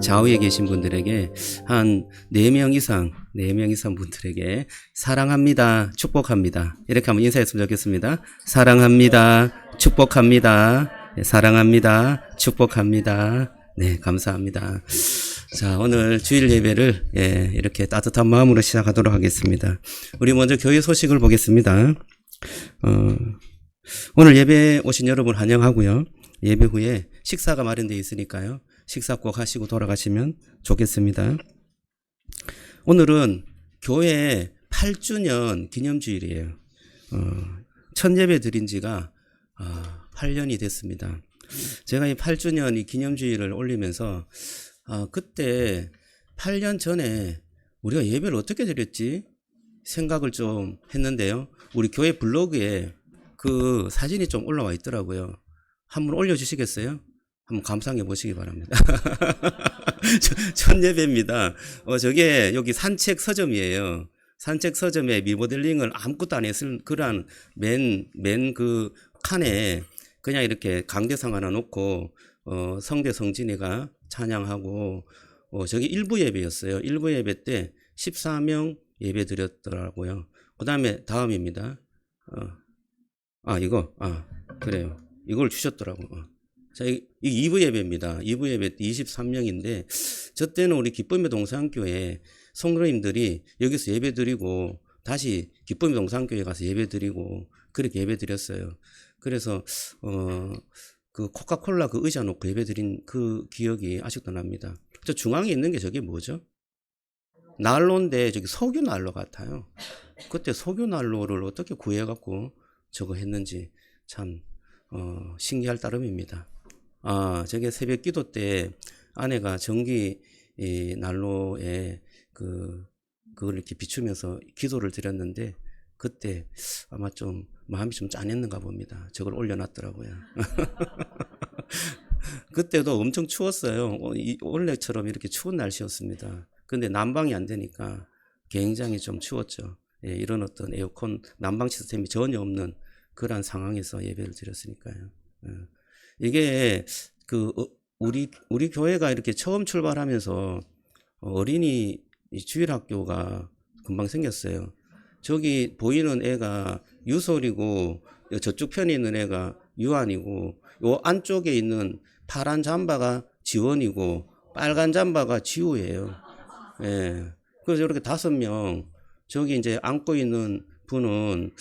좌우에 계신 분들에게 한 4명 이상, 4명 이상 분들에게 사랑합니다, 축복합니다. 이렇게 한번 인사했으면 좋겠습니다. 사랑합니다, 축복합니다. 네, 사랑합니다, 축복합니다. 네, 감사합니다. 자, 오늘 주일 예배를 이렇게 따뜻한 마음으로 시작하도록 하겠습니다. 우리 먼저 교회 소식을 보겠습니다. 오늘 예배에 오신 여러분 환영하고요. 예배 후에 식사가 마련되어 있으니까요. 식사 꼭 하시고 돌아가시면 좋겠습니다. 오늘은 교회 8주년 기념주일이에요. 첫 예배 드린 지가 8년이 됐습니다. 제가 이 8주년 이 기념주일을 올리면서 그때 8년 전에 우리가 예배를 어떻게 드렸지? 생각을 좀 했는데요. 우리 교회 블로그에 그 사진이 좀 올라와 있더라고요. 한번 올려주시겠어요? 한번 감상해 보시기 바랍니다. 첫 예배입니다. 저게 여기 산책 서점이에요. 산책 서점에 미모델링을 아무것도 안 했을 그런 맨 그 칸에 그냥 이렇게 강대상 하나 놓고 성대 성진이가 찬양하고 저게 일부 예배였어요. 일부 예배 때 14명 예배 드렸더라고요. 그 다음에 다음입니다. 그래요. 이걸 주셨더라고. 자, 이 2부 예배입니다. 2부 예배 때 23명인데, 저 때는 우리 기쁨의 동산교회 성도님들이 여기서 예배 드리고, 다시 기쁨의 동산교회 가서 예배 드리고, 그렇게 예배 드렸어요. 그래서, 그 코카콜라 그 의자 놓고 예배 드린 그 기억이 아직도 납니다. 저 중앙에 있는 게 저게 뭐죠? 난로인데, 저기 석유 난로 같아요. 그때 석유 난로를 어떻게 구해갖고 저거 했는지 참, 신기할 따름입니다. 저게 새벽 기도 때 아내가 전기 난로에 그걸 이렇게 비추면서 기도를 드렸는데 그때 아마 좀 마음이 좀 짠했는가 봅니다. 저걸 올려놨더라고요. 그때도 엄청 추웠어요. 원래처럼 이렇게 추운 날씨였습니다. 근데 난방이 안 되니까 굉장히 좀 추웠죠. 예, 이런 어떤 에어컨 난방 시스템이 전혀 없는 그런 상황에서 예배를 드렸으니까요. 이게 우리 교회가 이렇게 처음 출발하면서 어린이 주일학교가 금방 생겼어요. 저기 보이는 애가 유솔이고 저쪽 편에 있는 애가 유한이고 요 안쪽에 있는 파란 잠바가 지원이고 빨간 잠바가 지우예요. 예. 그래서 이렇게 5명 저기 이제 안고 있는 분은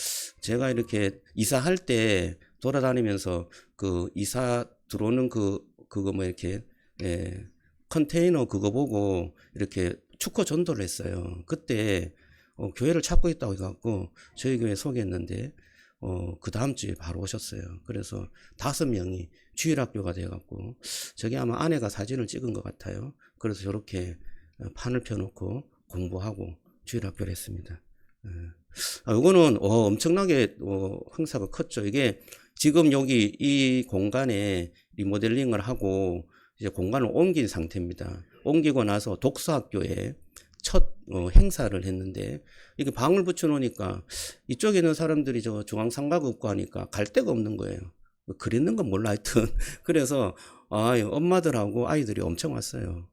제가 이렇게 이사할 때 돌아다니면서 그 이사 들어오는 그거 뭐 이렇게 컨테이너 그거 보고 이렇게 축구 전도를 했어요. 그때 교회를 찾고 있다고 해갖고 저희 교회 소개했는데 그 다음 주에 바로 오셨어요. 그래서 5명이 주일학교가 돼갖고 저게 아마 아내가 사진을 찍은 것 같아요. 그래서 저렇게 판을 펴놓고 공부하고 주일학교를 했습니다. 요거는 엄청나게 행사가 컸죠. 이게 지금 여기 이 공간에 리모델링을 하고 이제 공간을 옮긴 상태입니다. 옮기고 나서 독서학교에 첫 행사를 했는데 이게 방을 붙여 놓으니까 이쪽에 있는 사람들이 저 중앙상가가 없고 하니까 갈 데가 없는 거예요. 그랬는 건 몰라 하여튼. 그래서 엄마들하고 아이들이 엄청 왔어요.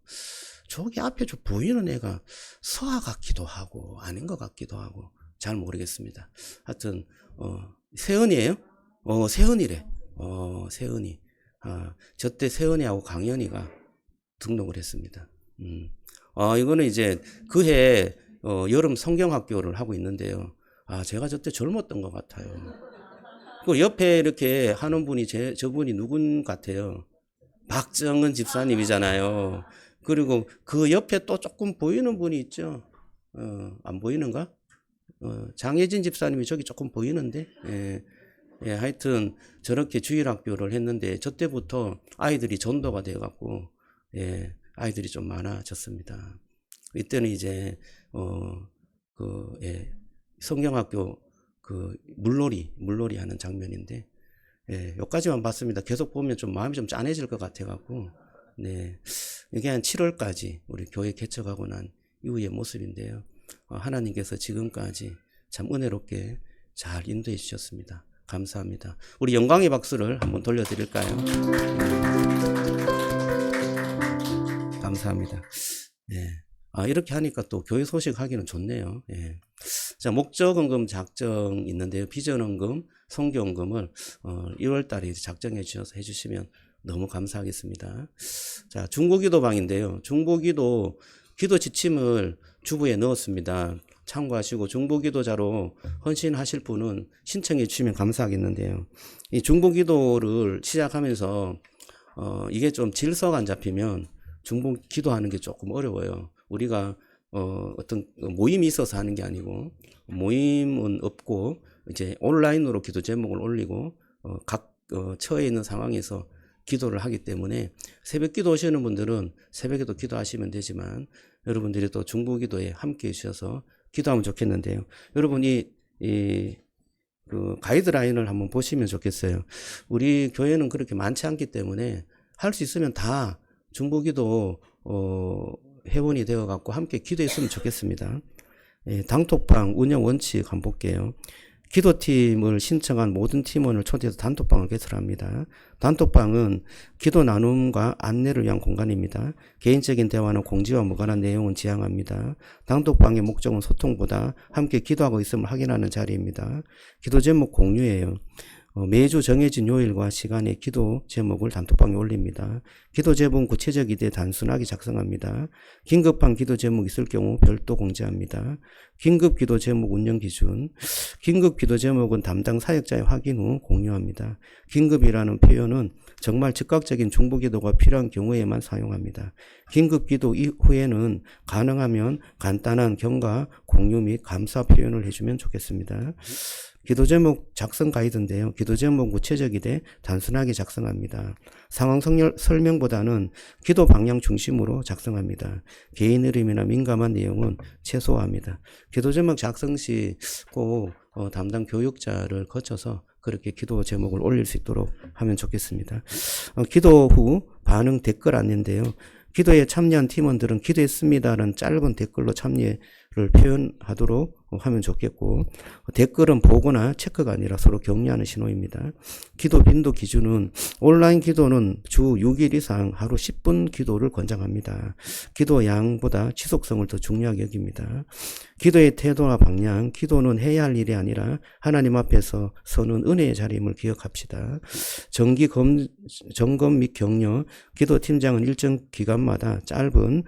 저기 앞에 저 보이는 애가 서아 같기도 하고 아닌 것 같기도 하고 잘 모르겠습니다. 하여튼 세은이에요? 세은이래. 세은이. 저때 세은이하고 강연이가 등록을 했습니다. 이거는 이제 그해 여름 성경학교를 하고 있는데요. 제가 저때 젊었던 것 같아요. 그 옆에 이렇게 하는 분이 저분이 누군 같아요? 박정은 집사님이잖아요. 그리고 그 옆에 또 조금 보이는 분이 있죠. 안 보이는가? 장혜진 집사님이 저기 조금 보이는데. 예, 하여튼 저렇게 주일학교를 했는데 저 때부터 아이들이 전도가 돼갖고 아이들이 좀 많아졌습니다. 이때는 이제 성경학교 물놀이 하는 장면인데 여기까지만 봤습니다. 계속 보면 좀 마음이 좀 짠해질 것 같아갖고 네, 이게 한 7월까지 우리 교회 개척하고 난 이후의 모습인데요. 하나님께서 지금까지 참 은혜롭게 잘 인도해 주셨습니다. 감사합니다. 우리 영광의 박수를 한번 돌려드릴까요? 감사합니다. 예. 이렇게 하니까 또 교회 소식 하기는 좋네요. 예. 자, 목적헌금 작정 있는데요. 비전헌금, 성교헌금을 1월 달에 작정해 주셔서 해주시면 너무 감사하겠습니다. 자, 중보기도방인데요. 중보기도 기도 지침을 주부에 넣었습니다. 참고하시고 중보기도자로 헌신하실 분은 신청해 주시면 감사하겠는데요. 이 중보기도를 시작하면서 이게 좀 질서가 안 잡히면 중보기도하는 게 조금 어려워요. 우리가 어떤 모임이 있어서 하는 게 아니고 모임은 없고 이제 온라인으로 기도 제목을 올리고 각 처해 있는 상황에서 기도를 하기 때문에 새벽 기도 오시는 분들은 새벽에도 기도하시면 되지만 여러분들이 또 중보 기도에 함께 해주셔서 기도하면 좋겠는데요. 여러분 그 가이드라인을 한번 보시면 좋겠어요. 우리 교회는 그렇게 많지 않기 때문에 할 수 있으면 다 중보 기도 회원이 되어 갖고 함께 기도했으면 좋겠습니다. 예, 단톡방 운영 원칙 한번 볼게요. 기도팀을 신청한 모든 팀원을 초대해서 단톡방을 개설합니다. 단톡방은 기도 나눔과 안내를 위한 공간입니다. 개인적인 대화는 공지와 무관한 내용은 지양합니다. 단톡방의 목적은 소통보다 함께 기도하고 있음을 확인하는 자리입니다. 기도 제목 공유예요. 매주 정해진 요일과 시간에 기도 제목을 단톡방에 올립니다. 기도 제목은 구체적이되 단순하게 작성합니다. 긴급한 기도 제목이 있을 경우 별도 공지합니다. 긴급 기도 제목 운영 기준. 긴급 기도 제목은 담당 사역자의 확인 후 공유합니다. 긴급이라는 표현은 정말 즉각적인 중보 기도가 필요한 경우에만 사용합니다. 긴급 기도 이후에는 가능하면 간단한 경과, 공유 및 감사 표현을 해주면 좋겠습니다. 기도 제목 작성 가이드인데요. 기도 제목 구체적이되 단순하게 작성합니다. 상황 설명보다는 기도 방향 중심으로 작성합니다. 개인 흐름이나 민감한 내용은 최소화합니다. 기도 제목 작성 시 꼭 담당 교육자를 거쳐서 그렇게 기도 제목을 올릴 수 있도록 하면 좋겠습니다. 기도 후 반응 댓글 안내인데요. 기도에 참여한 팀원들은 기도했습니다라는 짧은 댓글로 참여를 표현하도록 하면 좋겠고, 댓글은 보거나 체크가 아니라 서로 격려하는 신호입니다. 기도 빈도 기준은 온라인 기도는 주 6일 이상 하루 10분 기도를 권장합니다. 기도 양보다 지속성을 더 중요하게 여깁니다. 기도의 태도와 방향, 기도는 해야 할 일이 아니라 하나님 앞에서 서는 은혜의 자리임을 기억합시다. 정기 점검 및 격려, 기도팀장은 일정 기간마다 짧은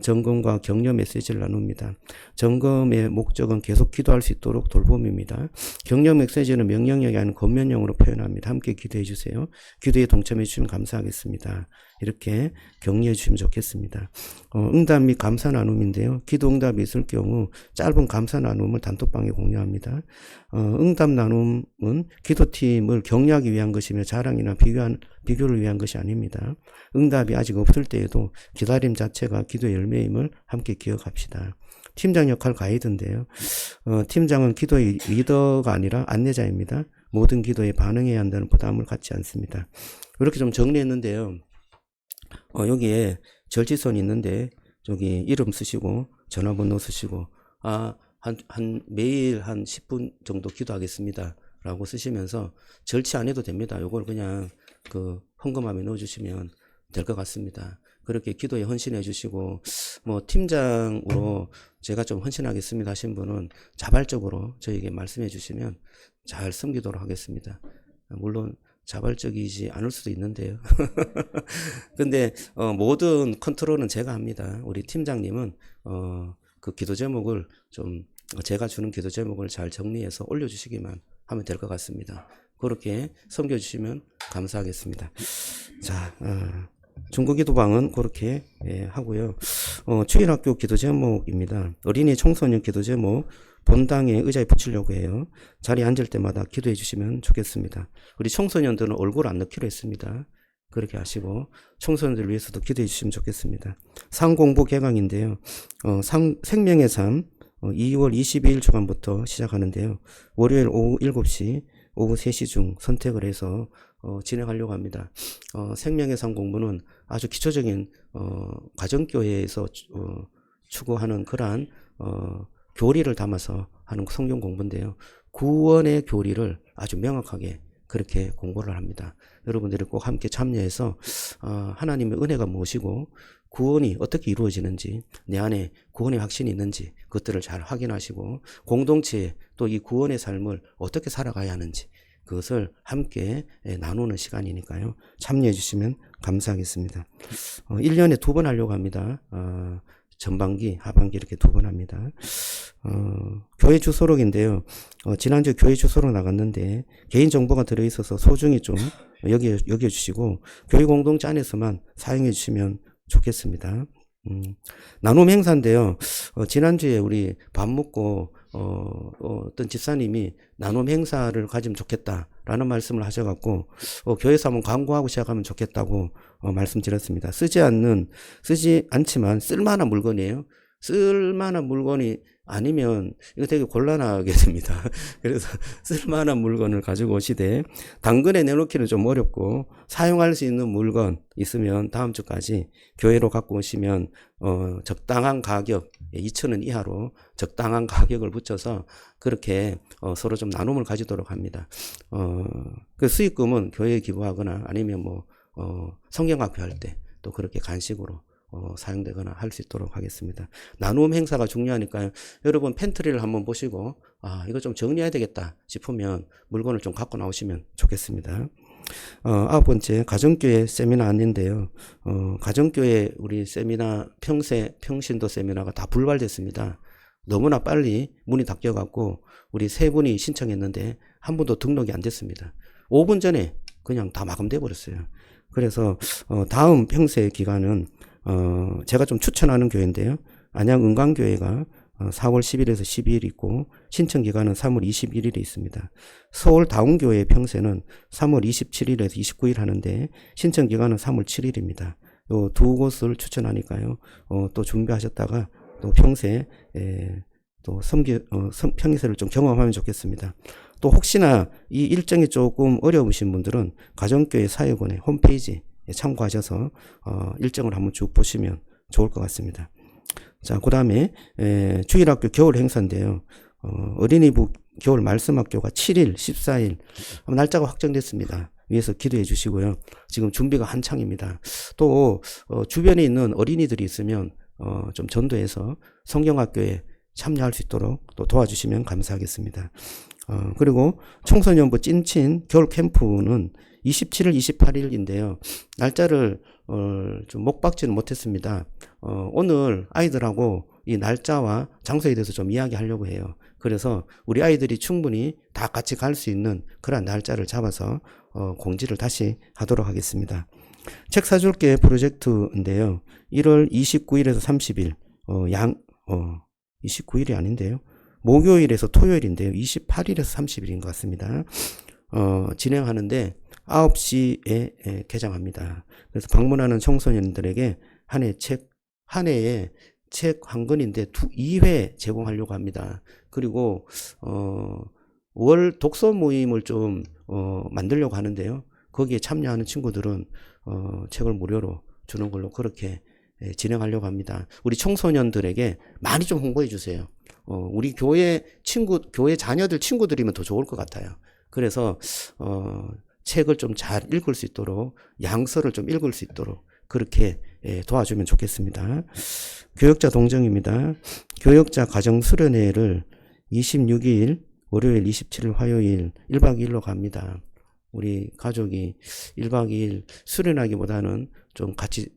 점검과 격려 메시지를 나눕니다. 점검의 목적은 계속 기도할 수 있도록 돌봄입니다. 격려 메시지는 명령력이 아닌 권면형으로 표현합니다. 함께 기도해 주세요. 기도에 동참해 주시면 감사하겠습니다. 이렇게 격려해 주시면 좋겠습니다. 응답 및 감사 나눔인데요. 기도 응답이 있을 경우 짧은 감사 나눔을 단톡방에 공유합니다. 응답 나눔은 기도팀을 격려하기 위한 것이며 자랑이나 비교를 위한 것이 아닙니다. 응답이 아직 없을 때에도 기다림 자체가 기도의 열매임을 함께 기억합시다. 팀장 역할 가이드인데요. 팀장은 기도의 리더가 아니라 안내자입니다. 모든 기도에 반응해야 한다는 부담을 갖지 않습니다. 이렇게 좀 정리했는데요. 여기에 절지선이 있는데 저기 이름 쓰시고 전화번호 쓰시고 매일 한 10분 정도 기도하겠습니다 라고 쓰시면서 절치 안 해도 됩니다. 요걸 그냥 그 헌금함에 넣어주시면 될 것 같습니다. 그렇게 기도에 헌신해 주시고, 팀장으로 제가 좀 헌신하겠습니다 하신 분은 자발적으로 저에게 말씀해 주시면 잘 섬기도록 하겠습니다. 물론 자발적이지 않을 수도 있는데요. 근데 모든 컨트롤은 제가 합니다. 우리 팀장님은 그 기도 제목을 좀 제가 주는 기도 제목을 잘 정리해서 올려주시기만 하면 될 것 같습니다. 그렇게 섬겨주시면 감사하겠습니다. 자, 중고기도방은 그렇게 하고요. 주일학교 기도 제목입니다. 어린이 청소년 기도 제목 본당에 의자에 붙이려고 해요. 자리에 앉을 때마다 기도해 주시면 좋겠습니다. 우리 청소년들은 얼굴 안 넣기로 했습니다. 그렇게 하시고 청소년들 위해서도 기도해 주시면 좋겠습니다. 상공부 개강인데요. 생명의 삶 2월 22일 주간부터 시작하는데요. 월요일 오후 7시, 오후 3시 중 선택을 해서 진행하려고 합니다. 생명의 삶 공부는 아주 기초적인 가정교회에서 추구하는 그러한 교리를 담아서 하는 성경 공부인데요. 구원의 교리를 아주 명확하게 그렇게 공고를 합니다. 여러분들이 꼭 함께 참여해서 하나님의 은혜가 무엇이고 구원이 어떻게 이루어지는지, 내 안에 구원의 확신이 있는지 그것들을 잘 확인하시고 공동체에 또 이 구원의 삶을 어떻게 살아가야 하는지 그것을 함께 나누는 시간이니까요. 참여해 주시면 감사하겠습니다. 1년에 2번 하려고 합니다. 전반기, 하반기 이렇게 2번 합니다. 교회 주소록인데요. 지난주에 교회 주소록 나갔는데 개인정보가 들어있어서 소중히 좀 여겨주시고 교회 공동체 안에서만 사용해 주시면 좋겠습니다. 나눔 행사인데요. 지난주에 우리 밥 먹고 어떤 집사님이 나눔 행사를 가지면 좋겠다라는 말씀을 하셔갖고 교회에서 한번 광고하고 시작하면 좋겠다고 말씀드렸습니다. 쓰지 않지만 쓸만한 물건이에요. 쓸만한 물건이 아니면 이거 되게 곤란하게 됩니다. 그래서 쓸만한 물건을 가지고 오시되 당근에 내놓기는 좀 어렵고 사용할 수 있는 물건 있으면 다음 주까지 교회로 갖고 오시면 적당한 가격 2,000원 이하로 적당한 가격을 붙여서 그렇게 서로 좀 나눔을 가지도록 합니다. 그 수익금은 교회에 기부하거나 아니면 뭐 성경학교 할 때 또 그렇게 간식으로 사용되거나 할 수 있도록 하겠습니다. 나눔 행사가 중요하니까요. 여러분 팬트리를 한번 보시고 이거 좀 정리해야 되겠다 싶으면 물건을 좀 갖고 나오시면 좋겠습니다. 9번째 가정교회 세미나 안인데요. 가정교회 우리 세미나 평신도 세미나가 다 불발됐습니다. 너무나 빨리 문이 닫혀갖고 우리 3분이 신청했는데 한 분도 등록이 안 됐습니다. 5분 전에 그냥 다 마감돼 버렸어요. 그래서 다음 평세 기간은 제가 좀 추천하는 교회인데요. 안양 은광교회가 4월 10일에서 12일 있고 신청 기간은 3월 21일에 있습니다. 서울 다운교회 평세는 3월 27일에서 29일 하는데 신청 기간은 3월 7일입니다. 요 두 곳을 추천하니까요. 또 준비하셨다가 또 평세 또 평세를 좀 경험하면 좋겠습니다. 또 혹시나 이 일정이 조금 어려우신 분들은 가정교회 사역원의 홈페이지 참고하셔서 일정을 한번 쭉 보시면 좋을 것 같습니다. 자, 그 다음에 주일학교 겨울 행사인데요. 어린이부 겨울 말씀학교가 7일, 14일 날짜가 확정됐습니다. 위에서 기도해 주시고요. 지금 준비가 한창입니다. 또 주변에 있는 어린이들이 있으면 좀 전도해서 성경학교에 참여할 수 있도록 또 도와주시면 감사하겠습니다. 그리고 청소년부 찐친 겨울 캠프는 27일, 28일인데요. 날짜를 좀 못 박지는 못했습니다. 오늘 아이들하고 이 날짜와 장소에 대해서 좀 이야기하려고 해요. 그래서 우리 아이들이 충분히 다 같이 갈 수 있는 그런 날짜를 잡아서 공지를 다시 하도록 하겠습니다. 책 사줄게 프로젝트인데요. 1월 29일에서 30일 29일이 아닌데요. 목요일에서 토요일인데요. 28일에서 30일인 것 같습니다. 진행하는데 9시에 개장합니다. 그래서 방문하는 청소년들에게 한 해에 책 한 권인데 2회 제공하려고 합니다. 그리고 월 독서 모임을 좀 만들려고 하는데요. 거기에 참여하는 친구들은 책을 무료로 주는 걸로 그렇게 진행하려고 합니다. 우리 청소년들에게 많이 좀 홍보해 주세요. 우리 교회 자녀들 친구들이면 더 좋을 것 같아요. 그래서 책을 좀 잘 읽을 수 있도록 양서를 좀 읽을 수 있도록 그렇게 도와주면 좋겠습니다. 교역자 동정입니다. 교역자 가정 수련회를 26일 월요일 27일 화요일 1박 2일로 갑니다. 우리 가족이 1박 2일 수련하기보다는 좀 같이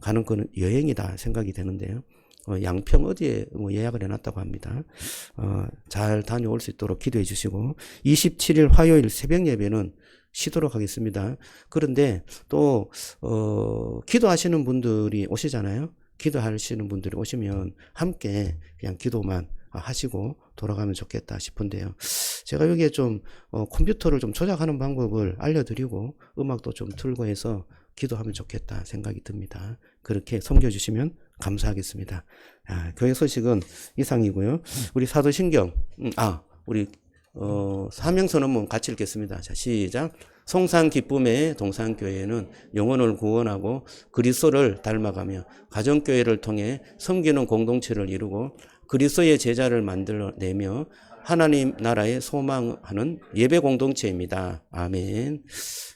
가는 거는 여행이다 생각이 되는데요. 양평 어디에 예약을 해놨다고 합니다. 잘 다녀올 수 있도록 기도해 주시고 27일 화요일 새벽 예배는 쉬도록 하겠습니다. 그런데 또 기도하시는 분들이 오시잖아요. 기도하시는 분들이 오시면 함께 그냥 기도만 하시고 돌아가면 좋겠다 싶은데요. 제가 여기에 좀 컴퓨터를 좀 조작하는 방법을 알려드리고 음악도 좀 틀고 해서 기도하면 좋겠다 생각이 듭니다. 그렇게 섬겨주시면 감사하겠습니다. 교회 소식은 이상이고요. 우리 사도신경, 우리 사명선언문 같이 읽겠습니다. 자, 시작. 성산 기쁨의 동산교회는 영혼을 구원하고 그리스도를 닮아가며 가정교회를 통해 섬기는 공동체를 이루고 그리스도의 제자를 만들어내며 하나님 나라에 소망하는 예배 공동체입니다. 아멘.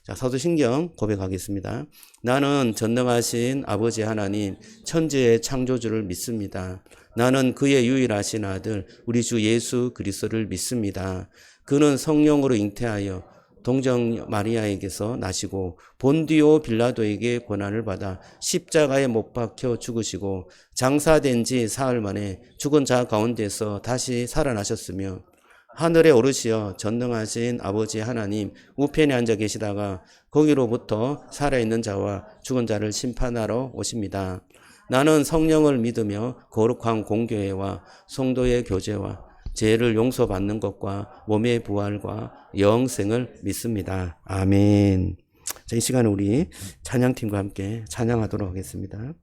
자, 사도신경 고백하겠습니다. 나는 전능하신 아버지 하나님 천지의 창조주를 믿습니다. 나는 그의 유일하신 아들 우리 주 예수 그리스도를 믿습니다. 그는 성령으로 잉태하여 동정 마리아에게서 나시고 본디오 빌라도에게 고난을 받아 십자가에 못 박혀 죽으시고 장사된 지 사흘 만에 죽은 자 가운데서 다시 살아나셨으며 하늘에 오르시어 전능하신 아버지 하나님 우편에 앉아 계시다가 거기로부터 살아있는 자와 죽은 자를 심판하러 오십니다. 나는 성령을 믿으며 거룩한 공교회와 성도의 교제와 죄를 용서받는 것과 몸의 부활과 영생을 믿습니다. 아멘. 자, 이 시간에 우리 찬양팀과 함께 찬양하도록 하겠습니다.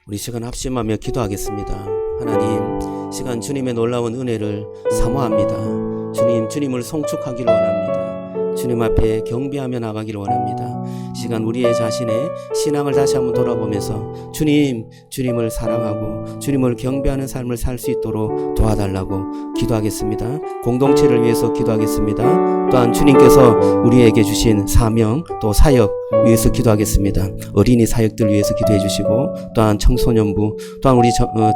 우리 시간 합심하며 기도하겠습니다. 하나님, 시간 주님의 놀라운 은혜를 사모합니다. 주님을 송축하기를 원합니다. 주님 앞에 경배하며 나가기를 원합니다. 시간 우리의 자신의 신앙을 다시 한번 돌아보면서 주님을 사랑하고 주님을 경배하는 삶을 살 수 있도록 도와달라고 기도하겠습니다. 공동체를 위해서 기도하겠습니다. 또한 주님께서 우리에게 주신 사명 또 사역 위해서 기도하겠습니다. 어린이 사역들 위해서 기도해 주시고, 또한 청소년부, 또한 우리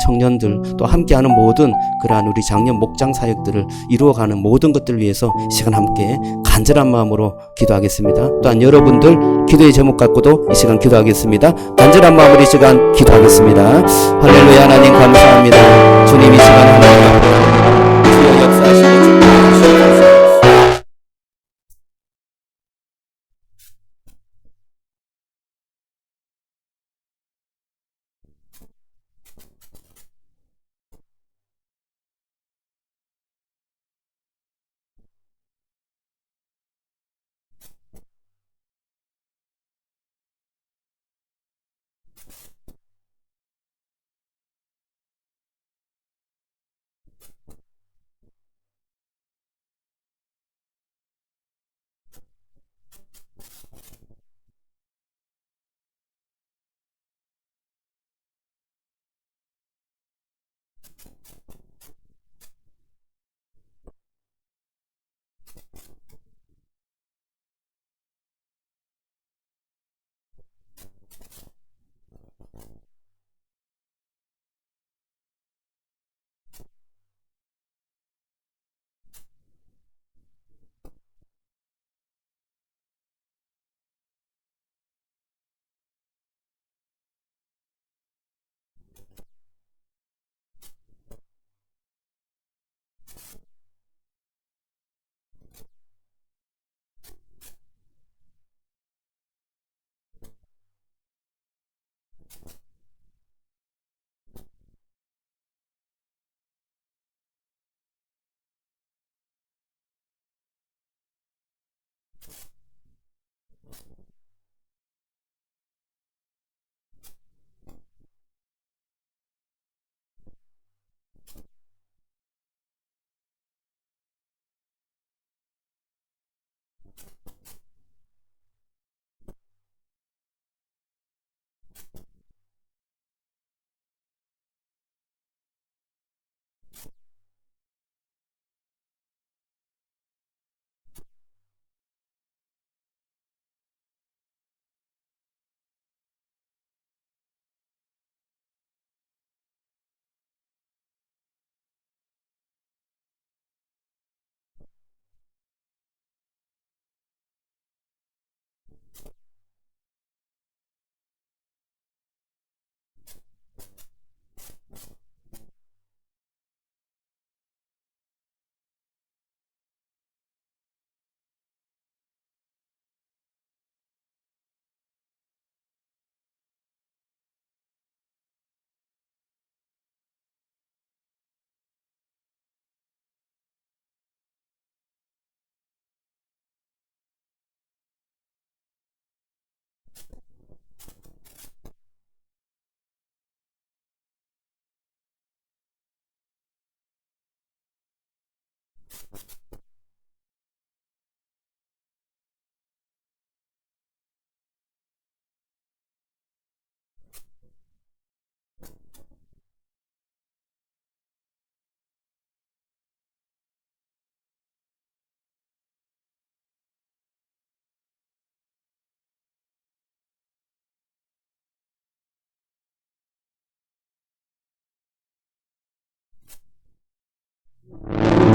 청년들, 또 함께하는 모든 그러한 우리 장년 목장 사역들을 이루어가는 모든 것들 위해서 시간 함께 간절한 마음으로 기도하겠습니다. 또한 여러분들 기도의 제목 갖고도 이 시간 기도하겠습니다. 간절한 마음으로 이 시간 기도하겠습니다. 할렐루야. 하나님 감사합니다. 주님 이 시간 하나님 앞에 주여 역사하시고 축복하시옵소서.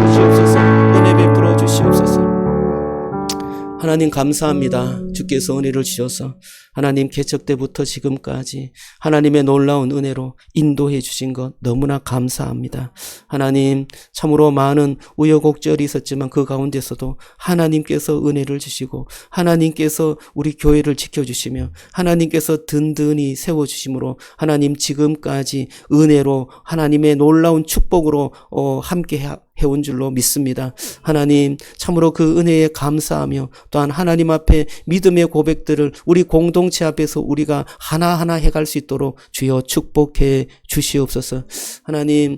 주시옵소서. 은혜 베풀어 주시옵소서. 하나님 감사합니다. 주께서 은혜를 주셔서 하나님 개척 때부터 지금까지 하나님의 놀라운 은혜로 인도해 주신 것 너무나 감사합니다. 하나님 참으로 많은 우여곡절이 있었지만 그 가운데서도 하나님께서 은혜를 주시고 하나님께서 우리 교회를 지켜주시며 하나님께서 든든히 세워주심으로 하나님 지금까지 은혜로 하나님의 놀라운 축복으로 함께 해온 줄로 믿습니다. 하나님 참으로 그 은혜에 감사하며 또한 하나님 앞에 믿음 믿음의 고백들을 우리 공동체 앞에서 우리가 하나하나 해갈 수 있도록 주여 축복해 주시옵소서. 하나님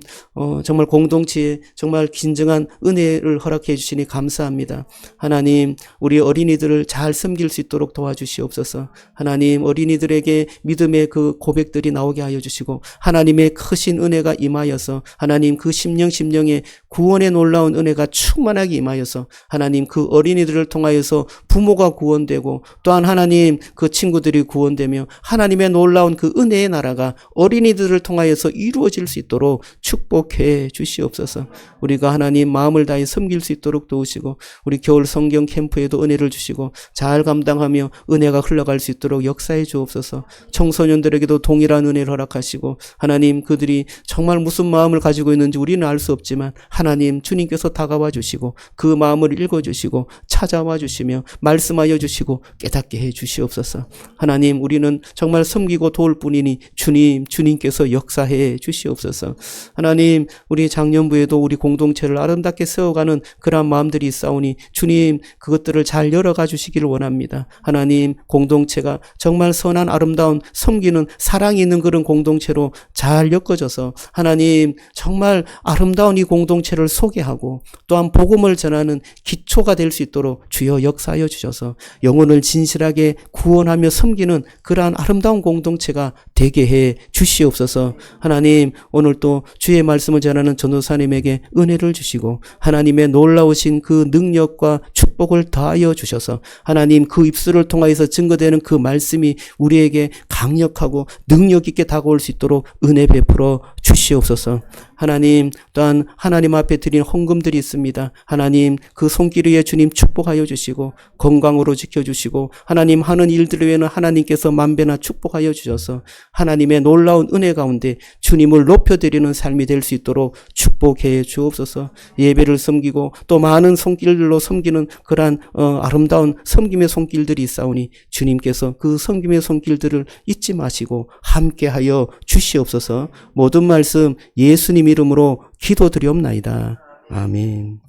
정말 공동체에 정말 진정한 은혜를 허락해 주시니 감사합니다. 하나님 우리 어린이들을 잘 섬길 수 있도록 도와주시옵소서. 하나님 어린이들에게 믿음의 그 고백들이 나오게 하여 주시고 하나님의 크신 은혜가 임하여서 하나님 그 심령의 구원의 놀라운 은혜가 충만하게 임하여서 하나님 그 어린이들을 통하여서 부모가 구원되고 또한 하나님 그 친구들이 구원되며 하나님의 놀라운 그 은혜의 나라가 어린이들을 통하여서 이루어질 수 있도록 축복해 주시옵소서. 우리가 하나님 마음을 다해 섬길 수 있도록 도우시고 우리 겨울 성경 캠프에도 은혜를 주시고 잘 감당하며 은혜가 흘러갈 수 있도록 역사해 주옵소서. 청소년들에게도 동일한 은혜를 허락하시고 하나님 그들이 정말 무슨 마음을 가지고 있는지 우리는 알 수 없지만 하나님 주님께서 다가와 주시고 그 마음을 읽어주시고 찾아와 주시며 말씀하여 주시고 깨닫게 해 주시옵소서. 하나님 우리는 정말 섬기고 도울 뿐이니 주님께서 역사해 주시옵소서. 하나님 우리 장년부에도 우리 공동체를 아름답게 세워가는 그러한 마음들이 있사오니 주님 그것들을 잘 열어가 주시기를 원합니다. 하나님 공동체가 정말 선한 아름다운 섬기는 사랑이 있는 그런 공동체로 잘 엮어져서 하나님 정말 아름다운 이 공동체를 소개하고 또한 복음을 전하는 기초가 될 수 있도록 주여 역사하여 주셔서 영혼을 진실하게 구원하며 섬기는 그러한 아름다운 공동체가 되게 해 주시옵소서. 하나님 오늘 또 주의 말씀을 전하는 전도사님에게 은혜를 주시고 하나님의 놀라우신 그 능력과 축복을 더하여 주셔서 하나님 그 입술을 통하여서 증거되는 그 말씀이 우리에게 강력하고 능력 있게 다가올 수 있도록 은혜 베풀어 주시옵소서. 하나님 또한 하나님 앞에 드린 헌금들이 있습니다. 하나님 그 손길 위에 주님 축복하여 주시고 건강으로 지켜주시고 하나님 하는 일들 외에는 하나님께서 만배나 축복하여 주셔서 하나님의 놀라운 은혜 가운데 주님을 높여드리는 삶이 될 수 있도록 축복해 주옵소서. 예배를 섬기고 또 많은 손길로 섬기는 그러한 아름다운 섬김의 손길들이 있사오니 주님께서 그 섬김의 손길들을 잊지 마시고 함께하여 주시옵소서. 모든 말씀 예수님 이름으로 기도드리옵나이다. 아멘.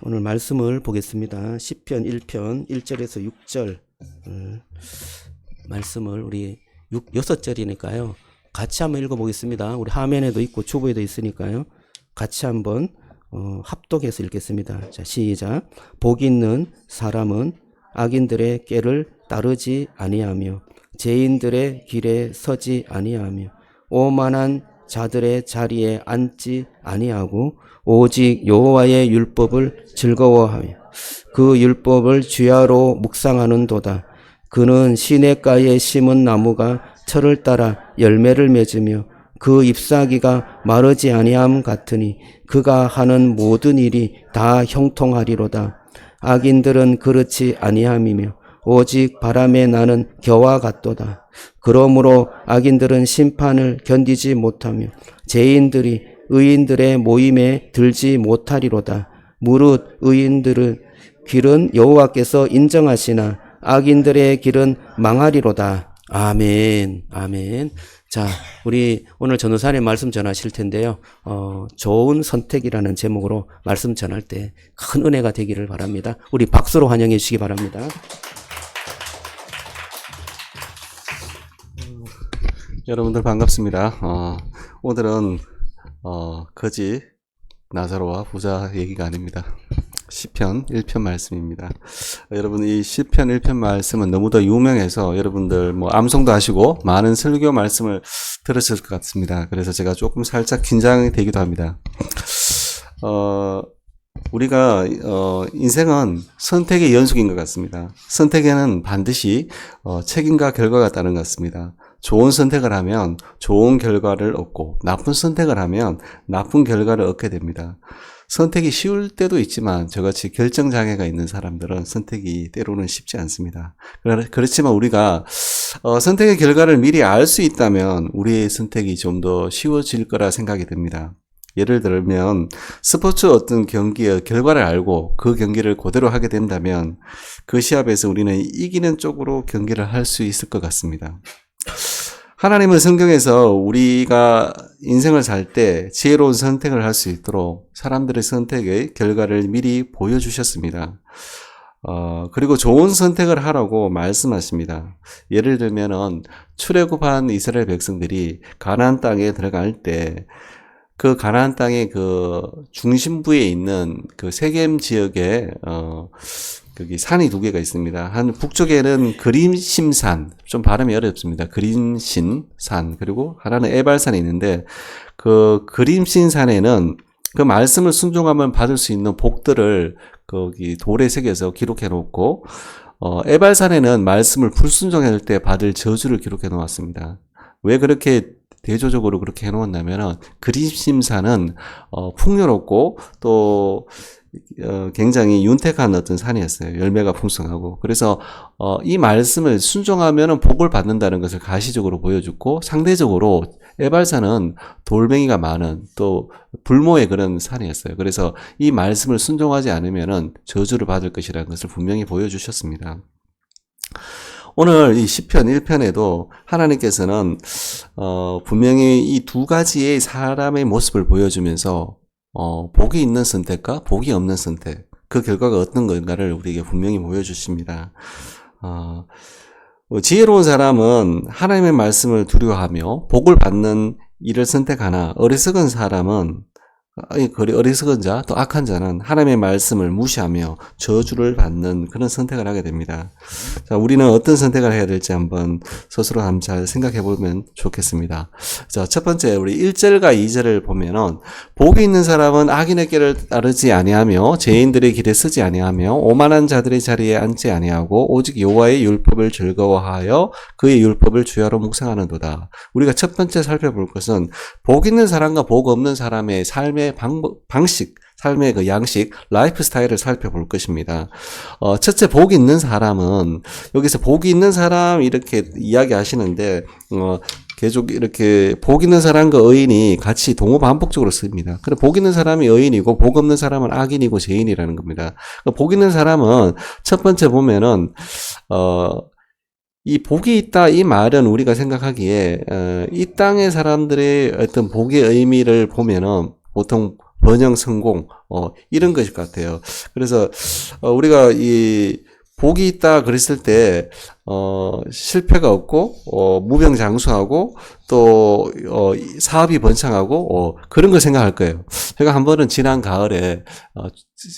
오늘 말씀을 보겠습니다. 시편 1편 1절에서 6절 말씀을 우리 6절이니까요. 같이 한번 읽어보겠습니다. 우리 화면에도 있고 주보에도 있으니까요. 같이 한번 합독해서 읽겠습니다. 자, 시작. 복 있는 사람은 악인들의 꾀를 따르지 아니하며 죄인들의 길에 서지 아니하며 오만한 자들의 자리에 앉지 아니하고 오직 여호와의 율법을 즐거워하며 그 율법을 주야로 묵상하는도다. 그는 시냇가에 심은 나무가 철을 따라 열매를 맺으며 그 잎사귀가 마르지 아니함 같으니 그가 하는 모든 일이 다 형통하리로다. 악인들은 그렇지 아니함이며 오직 바람에 나는 겨와 같도다. 그러므로 악인들은 심판을 견디지 못하며 죄인들이 의인들의 모임에 들지 못하리로다. 무릇 의인들의 길은 여호와께서 인정하시나 악인들의 길은 망하리로다. 아멘. 아멘. 자, 우리 오늘 전도사님 말씀 전하실 텐데요. 좋은 선택이라는 제목으로 말씀 전할 때 큰 은혜가 되기를 바랍니다. 우리 박수로 환영해 주시기 바랍니다. 여러분들 반갑습니다. 오늘은 거지 나사로와 부자 얘기가 아닙니다. 시편 1편 말씀입니다. 여러분 이 시편 1편 말씀은 너무도 유명해서 여러분들 뭐 암송도 하시고 많은 설교 말씀을 들으실 것 같습니다. 그래서 제가 조금 살짝 긴장이 되기도 합니다. 우리가 인생은 선택의 연속인 것 같습니다. 선택에는 반드시 책임과 결과가 따르는 것 같습니다. 좋은 선택을 하면 좋은 결과를 얻고 나쁜 선택을 하면 나쁜 결과를 얻게 됩니다. 선택이 쉬울 때도 있지만 저같이 결정장애가 있는 사람들은 선택이 때로는 쉽지 않습니다. 그렇지만 우리가 선택의 결과를 미리 알 수 있다면 우리의 선택이 좀 더 쉬워질 거라 생각이 듭니다. 예를 들면 스포츠 어떤 경기의 결과를 알고 그 경기를 그대로 하게 된다면 그 시합에서 우리는 이기는 쪽으로 경기를 할 수 있을 것 같습니다. 하나님은 성경에서 우리가 인생을 살 때 지혜로운 선택을 할 수 있도록 사람들의 선택의 결과를 미리 보여주셨습니다. 그리고 좋은 선택을 하라고 말씀하십니다. 예를 들면은 출애굽한 이스라엘 백성들이 가나안 땅에 들어갈 때 그 가나안 땅의 그 중심부에 있는 그 세겜 지역에 거기 산이 두 개가 있습니다. 한 북쪽에는 그림심산, 좀 발음이 어렵습니다. 그림신산, 그리고 하나는 에발산이 있는데 그 그림신산에는 그 말씀을 순종하면 받을 수 있는 복들을 거기 돌에 새겨서 기록해 놓고 에발산에는 말씀을 불순종할 때 받을 저주를 기록해 놓았습니다. 왜 그렇게 대조적으로 그렇게 해놓았냐면은 그림심산은 풍요롭고 또 굉장히 윤택한 어떤 산이었어요. 열매가 풍성하고. 그래서 이 말씀을 순종하면은 복을 받는다는 것을 가시적으로 보여주고, 상대적으로 에발산은 돌멩이가 많은 또 불모의 그런 산이었어요. 그래서 이 말씀을 순종하지 않으면은 저주를 받을 것이라는 것을 분명히 보여주셨습니다. 오늘 이 시편 1편에도 하나님께서는 분명히 이 두 가지의 사람의 모습을 보여주면서 복이 있는 선택과 복이 없는 선택, 그 결과가 어떤 건가를 우리에게 분명히 보여주십니다. 지혜로운 사람은 하나님의 말씀을 두려워하며 복을 받는 일을 선택하나, 어리석은 사람은, 어리석은 자, 또 악한 자는 하나님의 말씀을 무시하며 저주를 받는 그런 선택을 하게 됩니다. 자, 우리는 어떤 선택을 해야 될지 한번 스스로 한번 잘 생각해 보면 좋겠습니다. 자, 첫 번째, 우리 1절과 2절을 보면은, 복이 있는 사람은 악인의 길을 따르지 아니하며 죄인들의 길에 서지 아니하며 오만한 자들의 자리에 앉지 아니하고 오직 여호와의 율법을 즐거워하여 그의 율법을 주야로 묵상하는도다. 우리가 첫 번째 살펴볼 것은 복 있는 사람과 복 없는 사람의 삶의 방식, 삶의 그 양식, 라이프 스타일을 살펴볼 것입니다. 첫째, 복이 있는 사람은, 여기서 복이 있는 사람 이렇게 이야기하시는데, 계속 이렇게 복 있는 사람과 의인이 같이 동호 반복적으로 씁니다. 그래, 복 있는 사람이 의인이고 복 없는 사람은 악인이고 죄인이라는 겁니다. 복 있는 사람은 첫 번째 보면은 이 복이 있다, 이 말은 우리가 생각하기에 이 땅의 사람들의 어떤 복의 의미를 보면은 보통 번영 성공 이런 것일 것 같아요. 그래서 우리가 이 복이 있다 그랬을 때 실패가 없고 무병장수하고 또 사업이 번창하고 그런 걸 생각할 거예요. 제가 한 번은 지난 가을에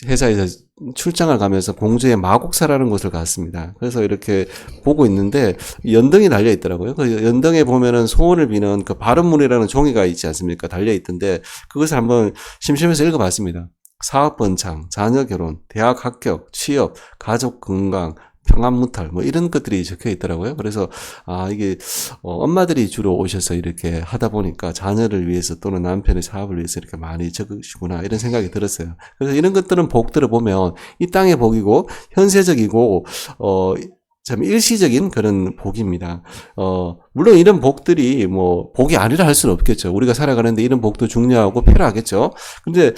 회사에서 출장을 가면서 공주의 마곡사라는 곳을 갔습니다. 그래서 이렇게 보고 있는데 연등이 달려 있더라고요. 그 연등에 보면은 소원을 비는 그 발언문이라는 종이가 있지 않습니까? 달려 있던데 그것을 한번 심심해서 읽어봤습니다. 사업 번창, 자녀 결혼, 대학 합격, 취업, 가족 건강, 평안 무탈, 뭐 이런 것들이 적혀 있더라고요. 그래서 이게 엄마들이 주로 오셔서 이렇게 하다 보니까 자녀를 위해서 또는 남편의 사업을 위해서 이렇게 많이 적으시구나 이런 생각이 들었어요. 그래서 이런 것들은 복들을 보면 이 땅의 복이고 현세적이고 참 일시적인 그런 복입니다. 물론 이런 복들이 뭐 복이 아니라 할 수는 없겠죠. 우리가 살아가는데 이런 복도 중요하고 필요하겠죠. 근데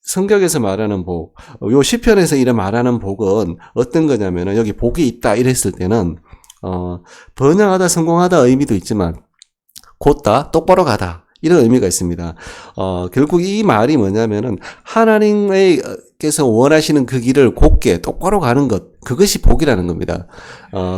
성경에서 말하는 복, 요 시편에서 이런 말하는 복은 어떤 거냐면은 여기 복이 있다 이랬을 때는 번영하다 성공하다 의미도 있지만 곧다 똑바로 가다 이런 의미가 있습니다. 결국 이 말이 뭐냐면은 하나님께서 원하시는 그 길을 곧게 똑바로 가는 것, 그것이 복이라는 겁니다.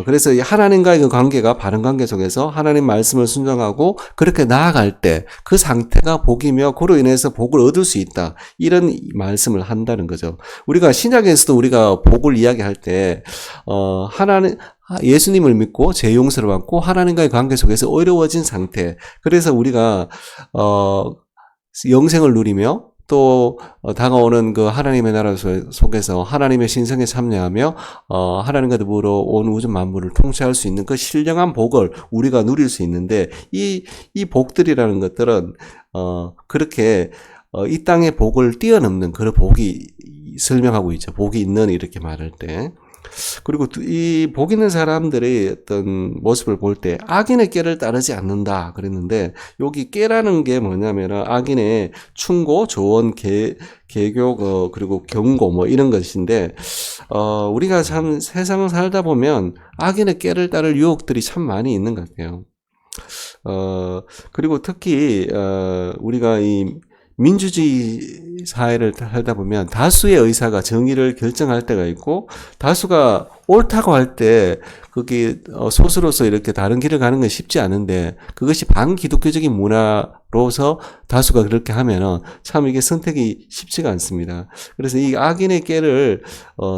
그래서 하나님과의 그 관계가 바른 관계 속에서 하나님 말씀을 순종하고 그렇게 나아갈 때 그 상태가 복이며 그로 인해서 복을 얻을 수 있다. 이런 말씀을 한다는 거죠. 우리가 신약에서도 우리가 복을 이야기할 때 예수님을 믿고 죄 용서를 받고 하나님과의 관계 속에서 어려워진 상태. 그래서 우리가 영생을 누리며 또 다가오는 그 하나님의 나라 속에서 하나님의 신성에 참여하며 하나님과 더불어 온 우주 만물을 통치할 수 있는 그 신령한 복을 우리가 누릴 수 있는데 이 복들이라는 것들은 그렇게 이 땅의 복을 뛰어넘는 그런 복이 설명하고 있죠. 복이 있는 이렇게 말할 때. 그리고 이 복 있는 사람들의 어떤 모습을 볼 때 악인의 꾀를 따르지 않는다 그랬는데 여기 꾀라는 게 뭐냐면 악인의 충고, 조언, 계교 그리고 경고 뭐 이런 것인데 우리가 참 세상을 살다 보면 악인의 꾀를 따를 유혹들이 참 많이 있는 것 같아요. 그리고 특히 우리가 이 민주주의 사회를 살다 보면 다수의 의사가 정의를 결정할 때가 있고 다수가 옳다고 할 때 그게 소수로서 이렇게 다른 길을 가는 건 쉽지 않은데 그것이 반기독교적인 문화로서 다수가 그렇게 하면은 참 이게 선택이 쉽지가 않습니다. 그래서 이 악인의 꾀를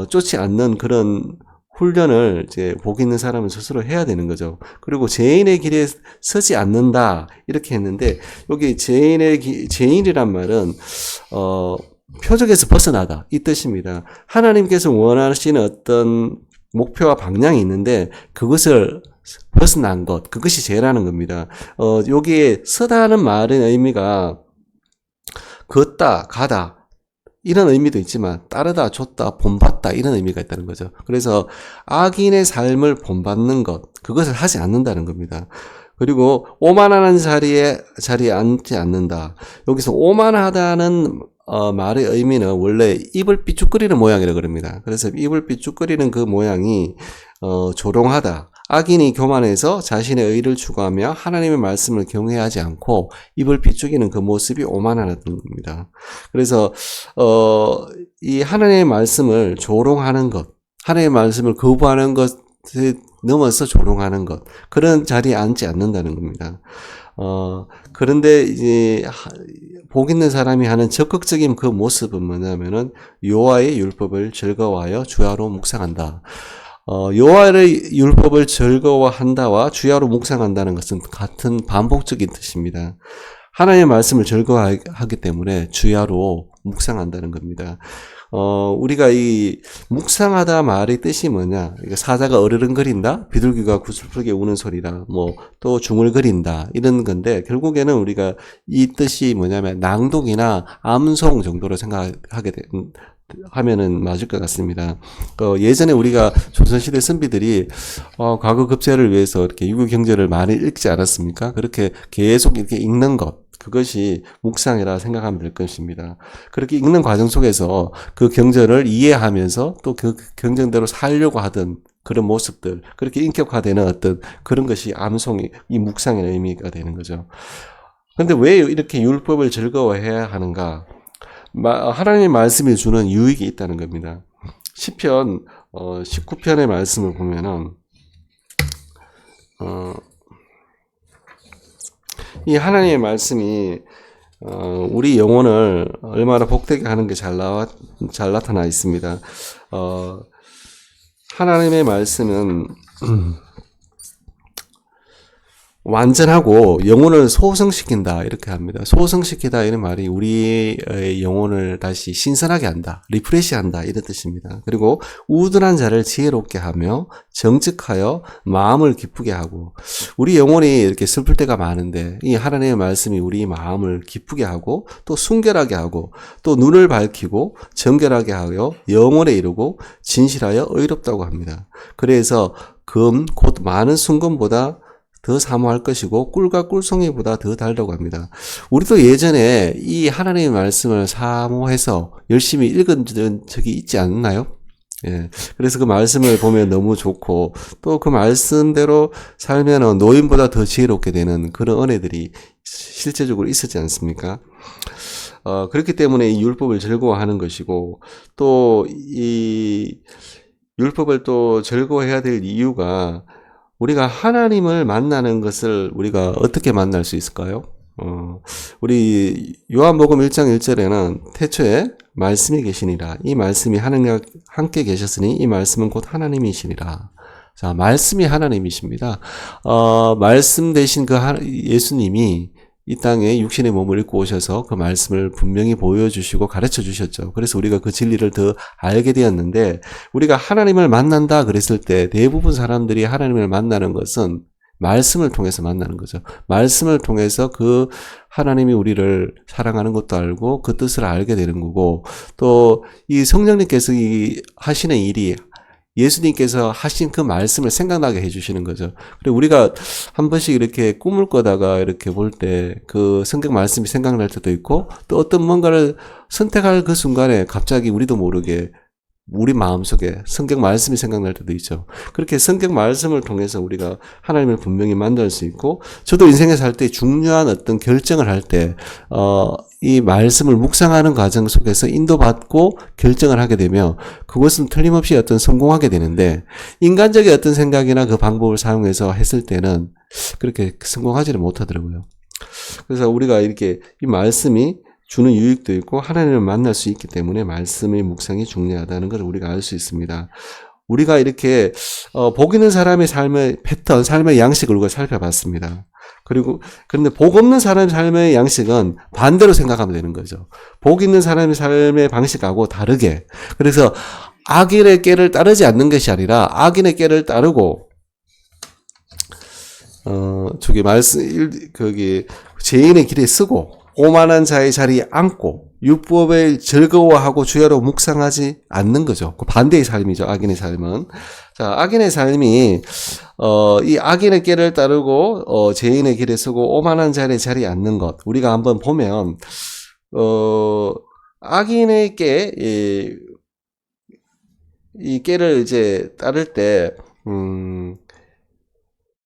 쫓지 않는 그런 훈련을 이제 복 있는 사람은 스스로 해야 되는 거죠. 그리고 죄인의 길에 서지 않는다 이렇게 했는데 여기 죄인이란 말은 표적에서 벗어나다 이 뜻입니다. 하나님께서 원하시는 어떤 목표와 방향이 있는데 그것을 벗어난 것, 그것이 죄라는 겁니다. 여기에 서다는 말의 의미가 걷다, 가다 이런 의미도 있지만 따르다, 줬다, 본받다 이런 의미가 있다는 거죠. 그래서 악인의 삶을 본받는 것, 그것을 하지 않는다는 겁니다. 그리고 오만하는 자리에 앉지 않는다. 여기서 오만하다는 말의 의미는 원래 입을 삐죽거리는 모양이라고 그럽니다. 그래서 입을 삐죽거리는 그 모양이 조롱하다. 악인이 교만해서 자신의 의를 추구하며 하나님의 말씀을 경외하지 않고 입을 삐죽이는 그 모습이 오만하다는 겁니다. 그래서 이 하나님의 말씀을 조롱하는 것, 하나님의 말씀을 거부하는 것에 넘어서 조롱하는 것, 그런 자리에 앉지 않는다는 겁니다. 그런데 이제 복 있는 사람이 하는 적극적인 그 모습은 뭐냐면은 여호와의 율법을 즐거워하여 주야로 묵상한다. 여호와의 율법을 즐거워한다와 주야로 묵상한다는 것은 같은 반복적인 뜻입니다. 하나님의 말씀을 즐거워하기 때문에 주야로 묵상한다는 겁니다. 우리가 이 묵상하다 말의 뜻이 뭐냐? 사자가 어르렁거린다, 비둘기가 구슬프게 우는 소리다, 또 중얼거린다 이런 건데 결국에는 우리가 이 뜻이 뭐냐면 낭독이나 암송 정도로 하면은 맞을 것 같습니다. 예전에 우리가 조선시대 선비들이 과거 급제를 위해서 이렇게 유교 경전을 많이 읽지 않았습니까? 그렇게 계속 이렇게 읽는 것, 그것이 묵상이라 생각하면 될 것입니다. 그렇게 읽는 과정 속에서 그 경전을 이해하면서 또 그 경전대로 살려고 하던 그런 모습들, 그렇게 인격화되는 어떤 그런 것이 암송이, 이 묵상의 의미가 되는 거죠. 그런데 왜 이렇게 율법을 즐거워해야 하는가? 하나님의 말씀이 주는 유익이 있다는 겁니다. 시편 19편의 말씀을 보면은 이 하나님의 말씀이 우리 영혼을 얼마나 복되게 하는 게 잘 나타나 있습니다. 하나님의 말씀은 완전하고 영혼을 소성시킨다 이렇게 합니다. 소성시키다 이런 말이 우리의 영혼을 다시 신선하게 한다, 리프레시한다 이런 뜻입니다. 그리고 우둔한 자를 지혜롭게 하며 정직하여 마음을 기쁘게 하고, 우리 영혼이 이렇게 슬플 때가 많은데 이 하나님의 말씀이 우리 마음을 기쁘게 하고 또 순결하게 하고 또 눈을 밝히고 정결하게 하여 영혼에 이르고 진실하여 의롭다고 합니다. 그래서 금 곧 많은 순금보다 더 사모할 것이고 꿀과 꿀송이보다 더 달다고 합니다. 우리도 예전에 이 하나님의 말씀을 사모해서 열심히 읽은 적이 있지 않나요? 예. 그래서 그 말씀을 보면 너무 좋고 또 그 말씀대로 살면 노인보다 더 지혜롭게 되는 그런 은혜들이 실제적으로 있었지 않습니까? 그렇기 때문에 이 율법을 즐거워하는 것이고 또 이 율법을 또 즐거워해야 될 이유가 우리가 하나님을 만나는 것을 우리가 어떻게 만날 수 있을까요? 우리 요한복음 1장 1절에는 태초에 말씀이 계시니라. 이 말씀이 하나님과 함께 계셨으니 이 말씀은 곧 하나님이시니라. 자, 말씀이 하나님이십니다. 말씀 대신 그 예수님이 이 땅에 육신의 몸을 입고 오셔서 그 말씀을 분명히 보여주시고 가르쳐 주셨죠. 그래서 우리가 그 진리를 더 알게 되었는데, 우리가 하나님을 만난다 그랬을 때 대부분 사람들이 하나님을 만나는 것은 말씀을 통해서 만나는 거죠. 말씀을 통해서 그 하나님이 우리를 사랑하는 것도 알고 그 뜻을 알게 되는 거고, 또 이 성령님께서 하시는 일이 예수님께서 하신 그 말씀을 생각나게 해주시는 거죠. 그리고 우리가 한 번씩 이렇게 꿈을 꿔다가 이렇게 볼 때 그 성경 말씀이 생각날 때도 있고 또 어떤 뭔가를 선택할 그 순간에 갑자기 우리도 모르게 우리 마음속에 성경 말씀이 생각날 때도 있죠. 그렇게 성경 말씀을 통해서 우리가 하나님을 분명히 만날 수 있고, 저도 인생에 살 때 중요한 어떤 결정을 할 때, 이 말씀을 묵상하는 과정 속에서 인도받고 결정을 하게 되면 그것은 틀림없이 어떤 성공하게 되는데, 인간적인 어떤 생각이나 그 방법을 사용해서 했을 때는 그렇게 성공하지는 못하더라고요. 그래서 우리가 이렇게 이 말씀이 주는 유익도 있고 하나님을 만날 수 있기 때문에 말씀의 묵상이 중요하다는 걸 우리가 알 수 있습니다. 우리가 이렇게 복 있는 사람의 삶의 패턴, 삶의 양식을 우리가 살펴봤습니다. 그런데 복 없는 사람의 삶의 양식은 반대로 생각하면 되는 거죠. 복 있는 사람의 삶의 방식하고 다르게. 그래서 악인의 꾀를 따르지 않는 것이 아니라 악인의 꾀를 따르고 죄인의 길에 쓰고 오만한 자의 자리에 앉고 율법을 즐거워하고 주야로 묵상하지 않는 거죠. 그 반대의 삶이죠. 악인의 삶은. 자, 악인의 삶이 이 악인의 꾀를 따르고 죄인의 길에 서고 오만한 자의 자리에 앉는 것. 우리가 한번 보면 악인의 꾀, 이 꾀를 이제 따를 때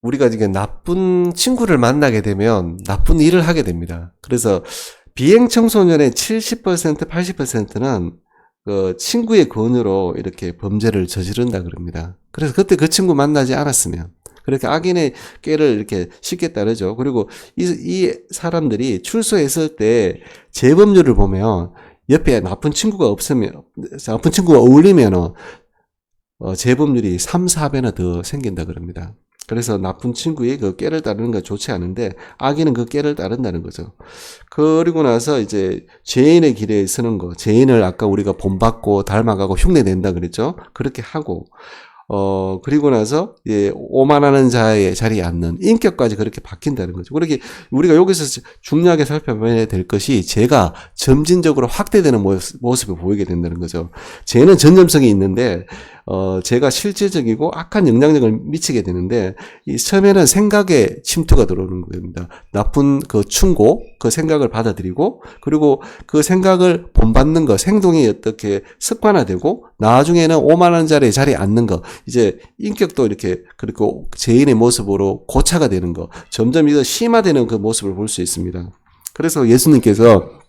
우리가 이게 나쁜 친구를 만나게 되면 나쁜 일을 하게 됩니다. 그래서 비행 청소년의 70%, 80%는 그 친구의 권유로 이렇게 범죄를 저지른다 그럽니다. 그래서 그때 그 친구 만나지 않았으면 그렇게 악인의 꾀를 이렇게 쉽게 따르죠. 그리고 이 사람들이 출소했을 때 재범률을 보면 옆에 나쁜 친구가 없으면, 나쁜 친구가 어울리면 재범률이 3, 4배나 더 생긴다 그럽니다. 그래서 나쁜 친구의 그 꾀를 따르는 건 좋지 않은데 악인은 그 꾀를 따른다는 거죠. 그리고 나서 이제 죄인의 길에 서는 거, 죄인을 아까 우리가 본받고 닮아가고 흉내낸다 그랬죠. 그렇게 하고 그리고 나서 오만하는 자의 자리에 앉는 인격까지 그렇게 바뀐다는 거죠. 그렇게 우리가 여기서 중요하게 살펴봐야 될 것이 죄가 점진적으로 확대되는 모습을 보이게 된다는 거죠. 죄는 전염성이 있는데 죄가 실질적이고 악한 영향력을 미치게 되는데 이 처음에는 생각에 침투가 들어오는 겁니다. 나쁜 그 충고, 그 생각을 받아들이고 그리고 그 생각을 본받는 것, 행동이 어떻게 습관화되고 나중에는 오만한 자리에 앉는 것, 이제 인격도 이렇게 그리고 죄인의 모습으로 고차가 되는 것, 점점 이더 심화되는 그 모습을 볼 수 있습니다. 그래서 예수님께서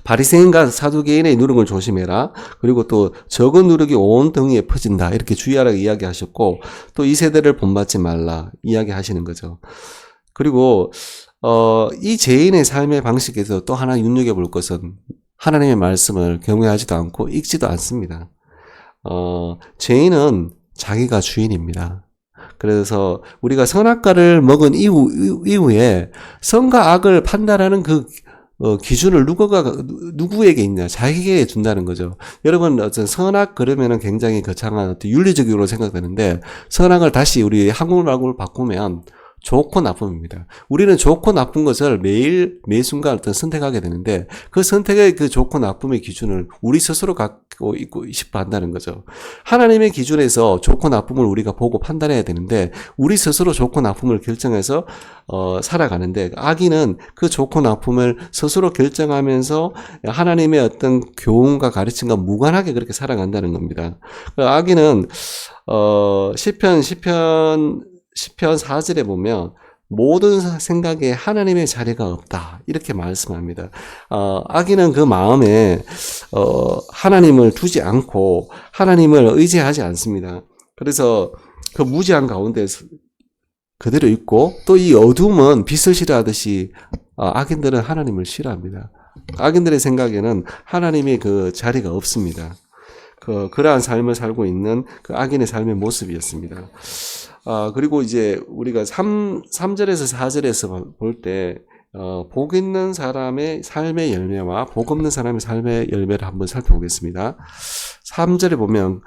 바리새인과 사두개인의 누룩을 조심해라. 그리고 또 적은 누룩이 온 덩이에 퍼진다. 이렇게 주의하라고 이야기하셨고 또 이 세대를 본받지 말라 이야기하시는 거죠. 그리고 이 죄인의 삶의 방식에서 또 하나 눈여겨볼 것은 하나님의 말씀을 경외하지도 않고 읽지도 않습니다. 죄인은 자기가 주인입니다. 그래서 우리가 선악과를 먹은 이후에 선과 악을 판단하는 그 기준을 누구에게 있냐? 자기에게 준다는 거죠. 여러분, 어떤 선악 그러면은 굉장히 거창한 어떤 윤리적으로 생각되는데, 선악을 다시 우리 한국말로 바꾸면 좋고 나쁨입니다. 우리는 좋고 나쁜 것을 매 순간 어떤 선택하게 되는데, 그 선택의 그 좋고 나쁨의 기준을 우리 스스로 갖고 있고 싶어 한다는 거죠. 하나님의 기준에서 좋고 나쁨을 우리가 보고 판단해야 되는데, 우리 스스로 좋고 나쁨을 결정해서 살아가는데, 악인은 그 좋고 나쁨을 스스로 결정하면서 하나님의 어떤 교훈과 가르침과 무관하게 그렇게 살아간다는 겁니다. 악인은 시편 4절에 보면 모든 생각에 하나님의 자리가 없다 이렇게 말씀합니다. 악인은 그 마음에 하나님을 두지 않고 하나님을 의지하지 않습니다. 그래서 그 무지한 가운데 그대로 있고 또 이 어둠은 빛을 싫어하듯이 악인들은 하나님을 싫어합니다. 악인들의 생각에는 하나님의 그 자리가 없습니다. 그러한 삶을 살고 있는 그 악인의 삶의 모습이었습니다. 그리고 이제 우리가 3절에서 4절에서 볼 때, 복 있는 사람의 삶의 열매와 복 없는 사람의 삶의 열매를 한번 살펴보겠습니다. 3절에 보면,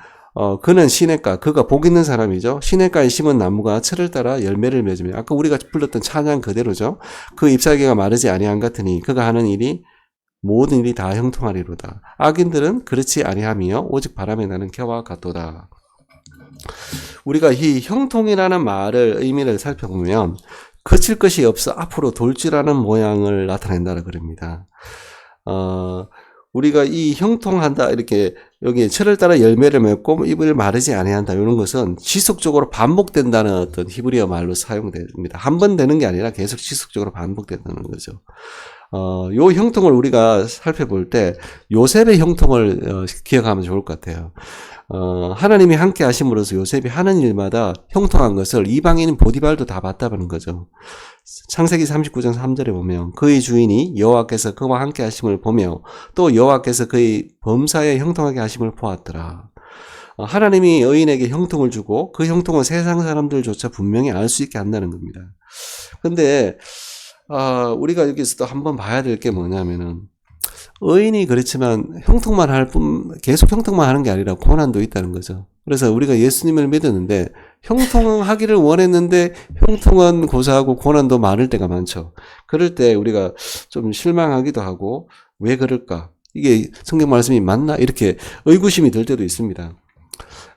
그는 시냇가, 그가 복 있는 사람이죠. 시냇가에 심은 나무가 철을 따라 열매를 맺으며, 아까 우리가 불렀던 찬양 그대로죠. 그 잎사귀가 마르지 아니한 같으니 그가 하는 일이 모든 일이 다 형통하리로다. 악인들은 그렇지 아니하며 오직 바람에 나는 겨와 같도다. 우리가 이 형통이라는 말을 의미를 살펴보면 거칠 것이 없어 앞으로 돌진하는 모양을 나타낸다고 그럽니다. 우리가 이 형통한다 이렇게 여기 철을 따라 열매를 맺고 입을 마르지 아니한다 이런 것은 지속적으로 반복된다는 어떤 히브리어 말로 사용됩니다. 한 번 되는 게 아니라 계속 지속적으로 반복된다는 거죠. 요 형통을 우리가 살펴볼 때 요셉의 형통을 기억하면 좋을 것 같아요. 하나님이 함께 하심으로써 요셉이 하는 일마다 형통한 것을 이방인 보디발도 다 봤다는 거죠. 창세기 39장 3절에 보면 그의 주인이 여호와께서 그와 함께 하심을 보며 또 여호와께서 그의 범사에 형통하게 하심을 보았더라. 하나님이 의인에게 형통을 주고 그 형통은 세상 사람들조차 분명히 알 수 있게 한다는 겁니다. 근데 우리가 여기서 또 한번 봐야 될 게 뭐냐면은 의인이 그렇지만 형통만 계속 형통만 하는 게 아니라 고난도 있다는 거죠. 그래서 우리가 예수님을 믿었는데 형통하기를 원했는데 형통은 고사하고 고난도 많을 때가 많죠. 그럴 때 우리가 좀 실망하기도 하고 왜 그럴까? 이게 성경 말씀이 맞나? 이렇게 의구심이 들 때도 있습니다.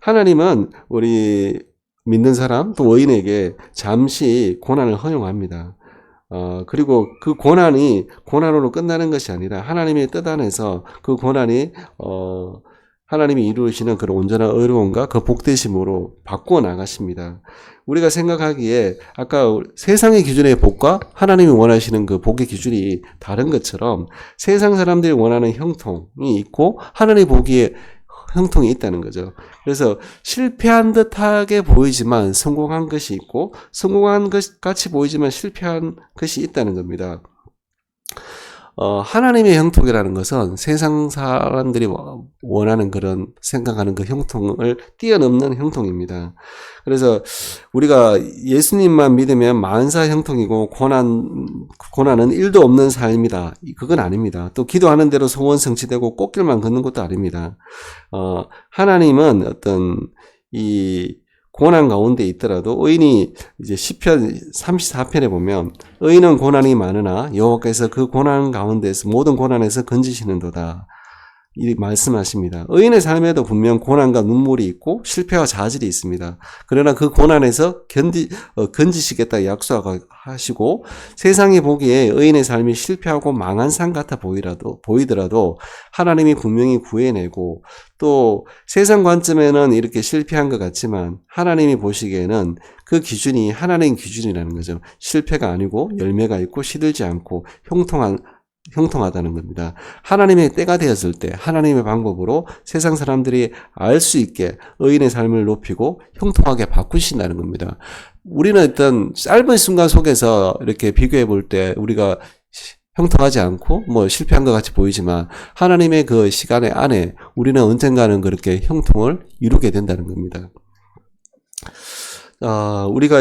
하나님은 우리 믿는 사람 또 의인에게 잠시 고난을 허용합니다. 그리고 그 고난이 고난으로 끝나는 것이 아니라 하나님의 뜻 안에서 그 고난이 하나님이 이루시는 그런 온전한 의로움과 그 복되심으로 바꾸어 나가십니다. 우리가 생각하기에 아까 세상의 기준의 복과 하나님이 원하시는 그 복의 기준이 다른 것처럼 세상 사람들이 원하는 형통이 있고 하나님이 보기에 형통이 있다는 거죠. 그래서 실패한 듯하게 보이지만 성공한 것이 있고 성공한 것 같이 보이지만 실패한 것이 있다는 겁니다. 하나님의 형통이라는 것은 세상 사람들이 원하는 그런 생각하는 그 형통을 뛰어넘는 형통입니다. 그래서 우리가 예수님만 믿으면 만사 형통이고 고난은 1도 없는 삶이다. 그건 아닙니다. 또 기도하는 대로 소원 성취되고 꽃길만 걷는 것도 아닙니다. 하나님은 어떤 이 고난 가운데 있더라도 의인이 이제 시편 34편에 보면 의인은 고난이 많으나 여호와께서 그 고난 가운데서 모든 고난에서 건지시는도다. 이 말씀하십니다. 의인의 삶에도 분명 고난과 눈물이 있고 실패와 자질이 있습니다. 그러나 그 고난에서 건지시겠다 약속하시고 세상이 보기에 의인의 삶이 실패하고 망한 삶 같아 보이더라도 하나님이 분명히 구해내고 또 세상 관점에는 이렇게 실패한 것 같지만 하나님이 보시기에는 그 기준이 하나님의 기준이라는 거죠. 실패가 아니고 열매가 있고 시들지 않고 형통하다는 겁니다. 하나님의 때가 되었을 때 하나님의 방법으로 세상 사람들이 알 수 있게 의인의 삶을 높이고 형통하게 바꾸신다는 겁니다. 우리는 어떤 짧은 순간 속에서 이렇게 비교해 볼 때 우리가 형통하지 않고 실패한 것 같이 보이지만 하나님의 그 시간의 안에 우리는 언젠가는 그렇게 형통을 이루게 된다는 겁니다. 우리가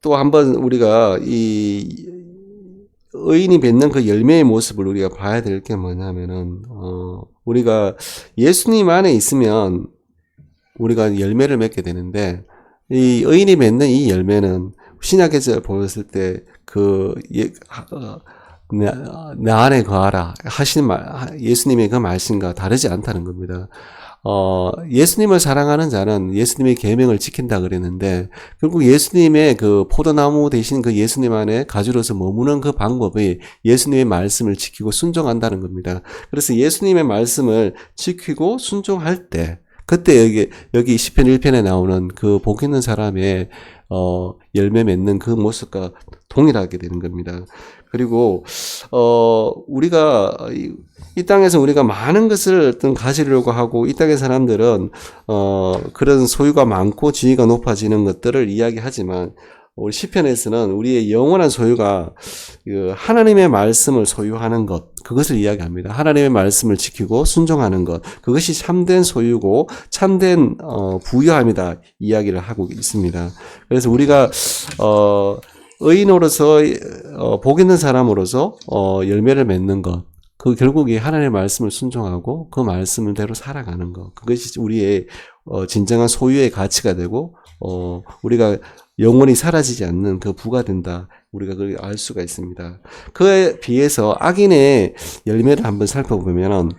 또 한번 우리가 이 의인이 맺는 그 열매의 모습을 우리가 봐야 될 게 뭐냐면은 우리가 예수님 안에 있으면 우리가 열매를 맺게 되는데 이 의인이 맺는 이 열매는 신약에서 보였을 때 내 안에 거하라 하신 예수님의 그 말씀과 다르지 않다는 겁니다. 예수님을 사랑하는 자는 예수님의 계명을 지킨다 그랬는데 결국 예수님의 그 포도나무 대신 그 예수님 안에 가지로서 머무는 그 방법이 예수님의 말씀을 지키고 순종한다는 겁니다. 그래서 예수님의 말씀을 지키고 순종할 때 그때 여기 시편 1편에 나오는 그 복 있는 사람의 열매 맺는 그 모습과 동일하게 되는 겁니다. 그리고 우리가 이 땅에서 우리가 많은 것을 어떤 가지려고 하고 이 땅의 사람들은 그런 소유가 많고 지위가 높아지는 것들을 이야기하지만 우리 시편에서는 우리의 영원한 소유가 하나님의 말씀을 소유하는 것, 그것을 이야기합니다. 하나님의 말씀을 지키고 순종하는 것, 그것이 참된 소유고 참된 부유함이다 이야기를 하고 있습니다. 그래서 우리가 의인으로서 복 있는 사람으로서 열매를 맺는 것, 그 결국이 하나님의 말씀을 순종하고 그 말씀대로 살아가는 것, 그것이 우리의 진정한 소유의 가치가 되고 우리가 영원히 사라지지 않는 그 부가 된다. 우리가 그걸 알 수가 있습니다. 그에 비해서 악인의 열매를 한번 살펴보면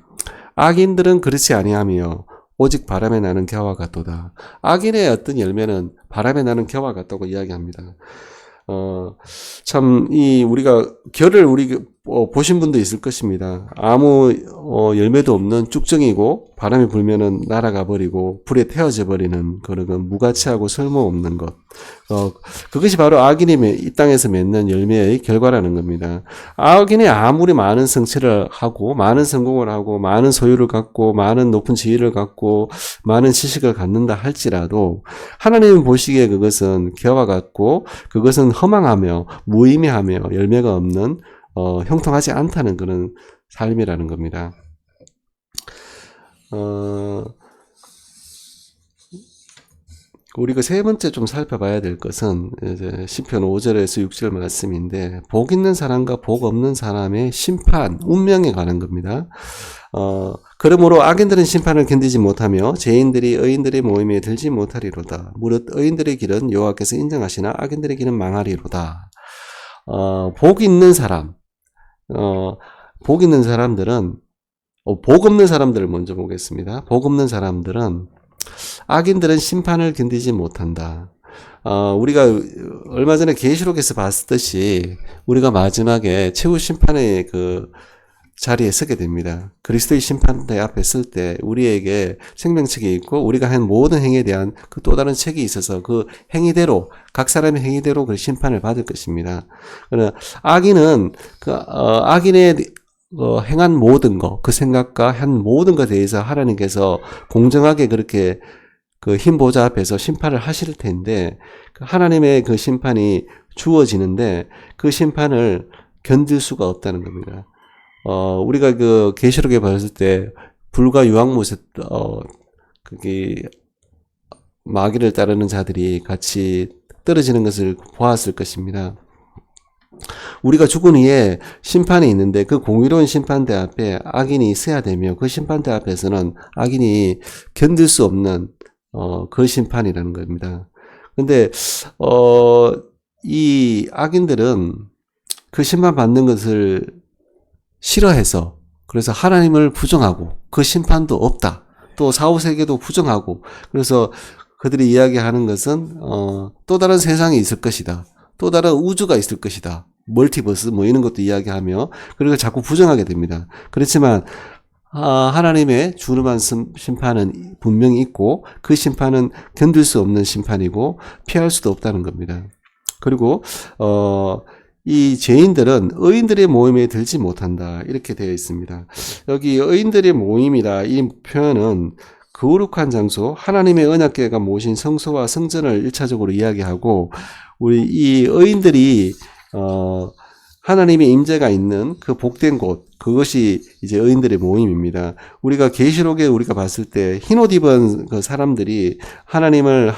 악인들은 그렇지 아니하며 오직 바람에 나는 겨와 같도다. 악인의 어떤 열매는 바람에 나는 겨와 같다고 이야기합니다. 참 우리가 겨를 보신 분도 있을 것입니다. 아무 열매도 없는 쭉정이고 바람이 불면은 날아가 버리고 불에 태워져 버리는 그런 무가치하고 쓸모없는 것. 그것이 바로 악인이 이 땅에서 맺는 열매의 결과라는 겁니다. 악인이 아무리 많은 성취를 하고 많은 성공을 하고 많은 소유를 갖고 많은 높은 지위를 갖고 많은 지식을 갖는다 할지라도 하나님 보시기에 그것은 개와 같고 그것은 허망하며 무의미하며 열매가 없는 형통하지 않다는 그런 삶이라는 겁니다. 우리가 세 번째 좀 살펴봐야 될 것은 이제 시편 5절에서 6절 말씀인데 복 있는 사람과 복 없는 사람의 심판, 운명에 관한 겁니다. 그러므로 악인들은 심판을 견디지 못하며 죄인들이 의인들의 모임에 들지 못하리로다. 무릇 의인들의 길은 여호와께서 인정하시나 악인들의 길은 망하리로다. 복 있는 사람, 복 있는 사람들은, 복 없는 사람들을 먼저 보겠습니다. 복 없는 사람들은, 악인들은 심판을 견디지 못한다. 우리가 얼마 전에 계시록에서 봤듯이, 우리가 마지막에 최후 심판의 그 자리에 서게 됩니다. 그리스도의 심판대 앞에 설 때 우리에게 생명책이 있고 우리가 한 모든 행위에 대한 그 또 다른 책이 있어서 그 행위대로 각 사람의 행위대로 그 심판을 받을 것입니다. 그러나 악인은 악인의 행한 모든 것, 그 생각과 한 모든 것에 대해서 하나님께서 공정하게 그렇게 그 흰 보좌 앞에서 심판을 하실 텐데 하나님의 그 심판이 주어지는데 그 심판을 견딜 수가 없다는 겁니다. 우리가 그 계시록에 봤을 때 불과 유황못에 그게 마귀를 따르는 자들이 같이 떨어지는 것을 보았을 것입니다. 우리가 죽은 후에 심판이 있는데 그 공의로운 심판대 앞에 악인이 있어야 되며 그 심판대 앞에서는 악인이 견딜 수 없는 그 심판이라는 겁니다. 근데 이 악인들은 그 심판 받는 것을 싫어해서 그래서 하나님을 부정하고 그 심판도 없다. 또 사후세계도 부정하고 그래서 그들이 이야기하는 것은 또 다른 세상이 있을 것이다. 또 다른 우주가 있을 것이다. 멀티버스 뭐 이런 것도 이야기하며 그리고 자꾸 부정하게 됩니다. 그렇지만 하나님의 준엄한 심판은 분명히 있고 그 심판은 견딜 수 없는 심판이고 피할 수도 없다는 겁니다. 그리고 이 죄인들은 의인들의 모임에 들지 못한다. 이렇게 되어 있습니다. 여기 의인들의 모임이라 이 표현은 거룩한 장소, 하나님의 언약궤가 모신 성소와 성전을 1차적으로 이야기하고 우리 이 의인들이 하나님의 임재가 있는 그 복된 곳, 그것이 이제 의인들의 모임입니다. 우리가 계시록에 우리가 봤을 때 흰옷 입은 그 사람들이 하나님을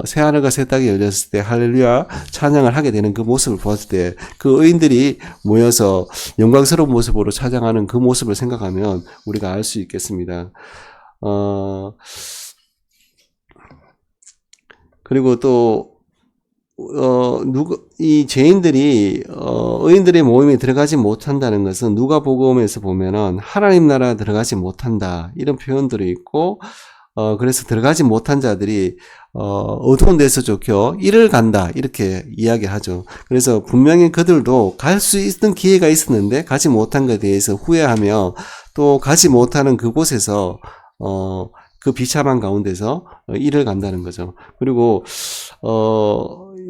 새하늘과 새 땅이 열렸을 때 할렐루야 찬양을 하게 되는 그 모습을 보았을 때 그 의인들이 모여서 영광스러운 모습으로 찬양하는 그 모습을 생각하면 우리가 알 수 있겠습니다. 그리고 또 이 죄인들이 의인들의 모임에 들어가지 못한다는 것은 누가복음에서 보면은 하나님 나라 들어가지 못한다 이런 표현들이 있고 그래서 들어가지 못한 자들이 어두운 데서 쫓겨 이를 간다 이렇게 이야기하죠. 그래서 분명히 그들도 갈 수 있는 기회가 있었는데 가지 못한 것에 대해서 후회하며 또 가지 못하는 그곳에서 그 비참한 가운데서 이를 간다는 거죠. 그리고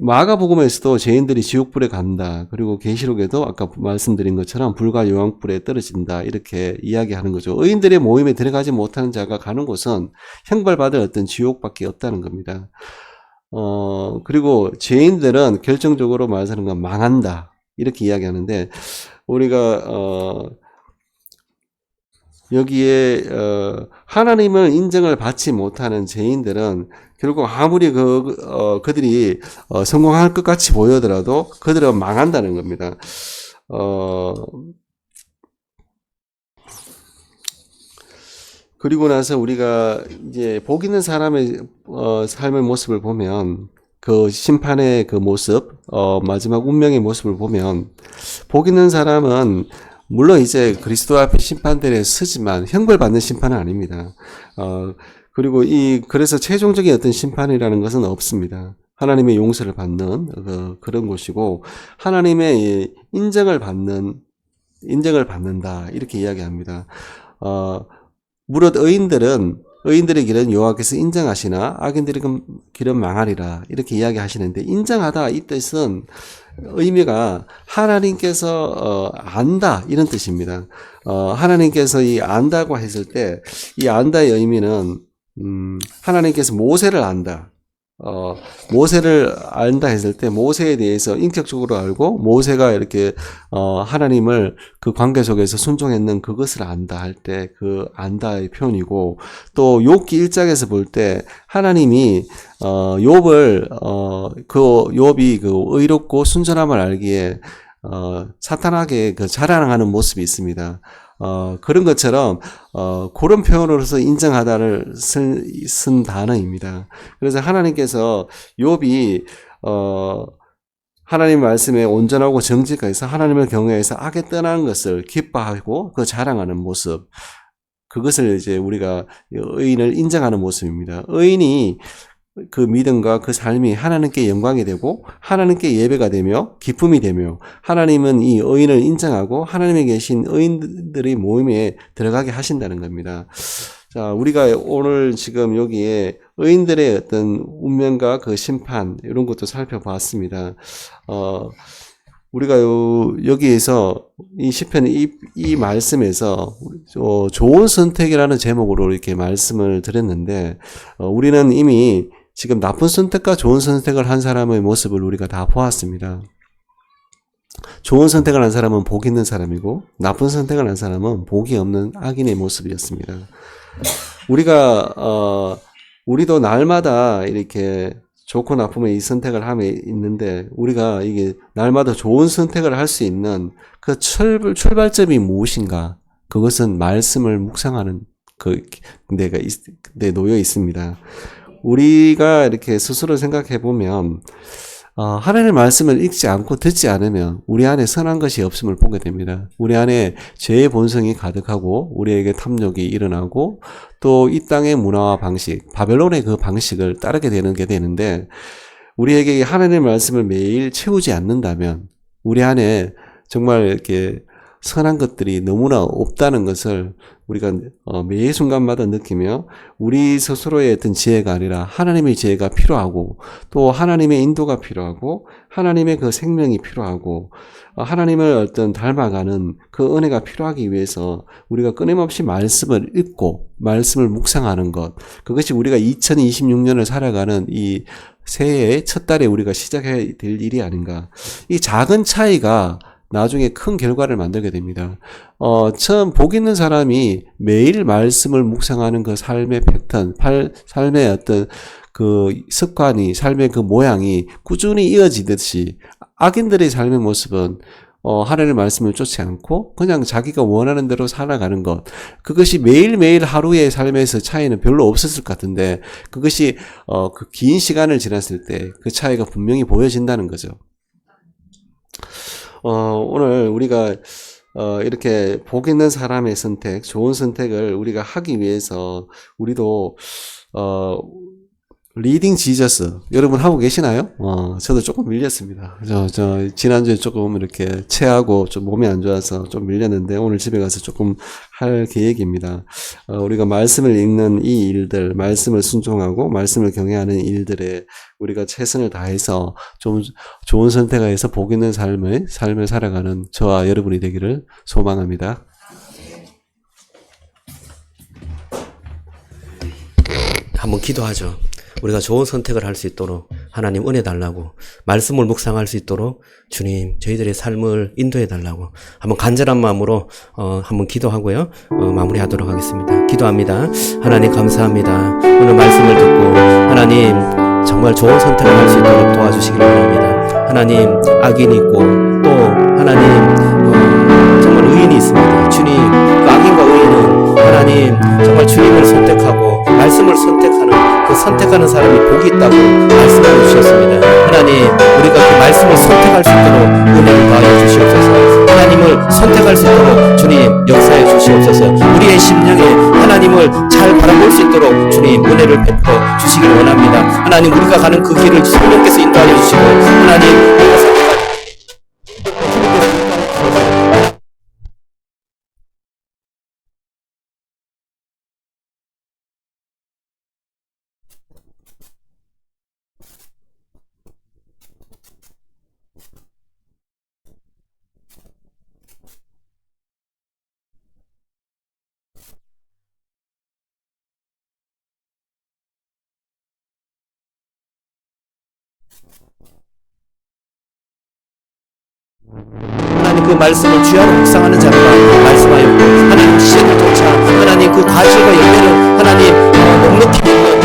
마가복음에서도 죄인들이 지옥불에 간다. 그리고 계시록에도 아까 말씀드린 것처럼 불과 유황불에 떨어진다. 이렇게 이야기하는 거죠. 의인들의 모임에 들어가지 못하는 자가 가는 곳은 형벌받을 어떤 지옥밖에 없다는 겁니다. 그리고 죄인들은 결정적으로 말하는 건 망한다. 이렇게 이야기하는데 우리가 여기에 하나님을 인정을 받지 못하는 죄인들은 결국 아무리 그들이 성공할 것 같이 보여더라도 그들은 망한다는 겁니다. 그리고 나서 우리가 이제 복 있는 사람의 삶의 모습을 보면 그 심판의 그 모습, 마지막 운명의 모습을 보면 복 있는 사람은 물론 이제 그리스도 앞에 심판대에 서지만 형벌받는 심판은 아닙니다. 그리고 그래서 최종적인 어떤 심판이라는 것은 없습니다. 하나님의 용서를 받는 그런 곳이고 하나님의 인정을 받는 인정을 받는다. 이렇게 이야기합니다. 무릇 의인들의 길은 여호와께서 인정하시나 악인들의 길은 망하리라. 이렇게 이야기하시는데, 인정하다 이 뜻은 의미가 하나님께서 안다 이런 뜻입니다. 하나님께서 이 안다고 했을 때 이 안다의 의미는 하나님께서 모세를 안다. 모세를 안다 했을 때 모세에 대해서 인격적으로 알고 모세가 이렇게 하나님을 그 관계 속에서 순종했는 그것을 안다 할 때 그 안다의 표현이고, 또 욥기 1장에서 볼 때 하나님이 욥을 그 욥이 그 의롭고 순전함을 알기에 사탄에게 그 자랑하는 모습이 있습니다. 그런 것처럼 그런 표현으로서 인정하다를 쓴 단어입니다. 그래서 하나님께서 욥이 하나님 말씀에 온전하고 정직해서 하나님을 경외해서 악에 떠나는 것을 기뻐하고 그 자랑하는 모습, 그것을 이제 우리가 의인을 인정하는 모습입니다. 의인이 그 믿음과 그 삶이 하나님께 영광이 되고 하나님께 예배가 되며 기쁨이 되며, 하나님은 이 의인을 인정하고 하나님에 계신 의인들의 모임에 들어가게 하신다는 겁니다. 자, 우리가 오늘 지금 여기에 의인들의 어떤 운명과 그 심판 이런 것도 살펴봤습니다. 우리가 여기에서 이 시편 이 말씀에서 좋은 선택이라는 제목으로 이렇게 말씀을 드렸는데, 우리는 이미 지금 나쁜 선택과 좋은 선택을 한 사람의 모습을 우리가 다 보았습니다. 좋은 선택을 한 사람은 복 있는 사람이고, 나쁜 선택을 한 사람은 복이 없는 악인의 모습이었습니다. 우리도 날마다 이렇게 좋고 나쁨의 이 선택을 함에 있는데, 우리가 이게 날마다 좋은 선택을 할 수 있는 그 출발점이 무엇인가? 그것은 말씀을 묵상하는 데 놓여 있습니다. 우리가 이렇게 스스로 생각해 보면, 하나님의 말씀을 읽지 않고 듣지 않으면 우리 안에 선한 것이 없음을 보게 됩니다. 우리 안에 죄의 본성이 가득하고 우리에게 탐욕이 일어나고, 또 이 땅의 문화와 방식, 바벨론의 그 방식을 따르게 되는 게 되는데, 우리에게 하나님의 말씀을 매일 채우지 않는다면 우리 안에 정말 이렇게 선한 것들이 너무나 없다는 것을 우리가 매 순간마다 느끼며, 우리 스스로의 어떤 지혜가 아니라 하나님의 지혜가 필요하고, 또 하나님의 인도가 필요하고, 하나님의 그 생명이 필요하고, 하나님을 어떤 닮아가는 그 은혜가 필요하기 위해서 우리가 끊임없이 말씀을 읽고 말씀을 묵상하는 것, 그것이 우리가 2026년을 살아가는 이 새해의 첫 달에 우리가 시작해야 될 일이 아닌가. 이 작은 차이가 나중에 큰 결과를 만들게 됩니다. 처음 복 있는 사람이 매일 말씀을 묵상하는 그 삶의 패턴, 삶의 어떤 그 습관이, 삶의 그 모양이 꾸준히 이어지듯이, 악인들의 삶의 모습은 하나님의 말씀을 쫓지 않고 그냥 자기가 원하는 대로 살아가는 것, 그것이 매일매일 하루의 삶에서 차이는 별로 없었을 것 같은데, 그것이 그 긴 시간을 지났을 때 그 차이가 분명히 보여진다는 거죠. 오늘 우리가 이렇게 복 있는 사람의 선택, 좋은 선택을 우리가 하기 위해서 우리도 리딩 지저스 여러분 하고 계시나요? 저도 조금 밀렸습니다. 지난주에 조금 이렇게 체하고 좀 몸이 안 좋아서 좀 밀렸는데, 오늘 집에 가서 조금 할 계획입니다. 우리가 말씀을 읽는 이 일들, 말씀을 순종하고 말씀을 경외하는 일들에 우리가 최선을 다해서 좀 좋은 선택을 해서 복 있는 삶을 살아가는 저와 여러분이 되기를 소망합니다. 한번 기도하죠. 우리가 좋은 선택을 할 수 있도록 하나님 은혜 달라고, 말씀을 묵상할 수 있도록 주님 저희들의 삶을 인도해 달라고 한번 간절한 마음으로 한번 기도하고요, 마무리하도록 하겠습니다. 기도합니다. 하나님 감사합니다. 오늘 말씀을 듣고 하나님 정말 좋은 선택을 할 수 있도록 도와주시길 바랍니다. 하나님 악인이 있고 또 하나님 정말 의인이 있습니다. 주님, 그 악인과 의인은 하나님 정말 주님을 선택하고 말씀을 선택하는 그 선택하는 사람이 복이 있다고 말씀해 주셨습니다. 하나님, 우리가 그 말씀을 선택할 수 있도록 은혜를 더하여 주시옵소서. 하나님을 선택할 수 있도록 주님 역사해 주시옵소서. 우리의 심령에 하나님을 잘 바라볼 수 있도록 주님 은혜를 베풀어 주시길 원합니다. 하나님, 우리가 가는 그 길을 성령께서 인도하여 주시고, 하나님 우리가 하나님 그 말씀을 주야로 묵상하는 자가 말씀하였고 하나님 씨를 쫓아 하나님 그 가지가 열매를 하나님 넉넉히 맺는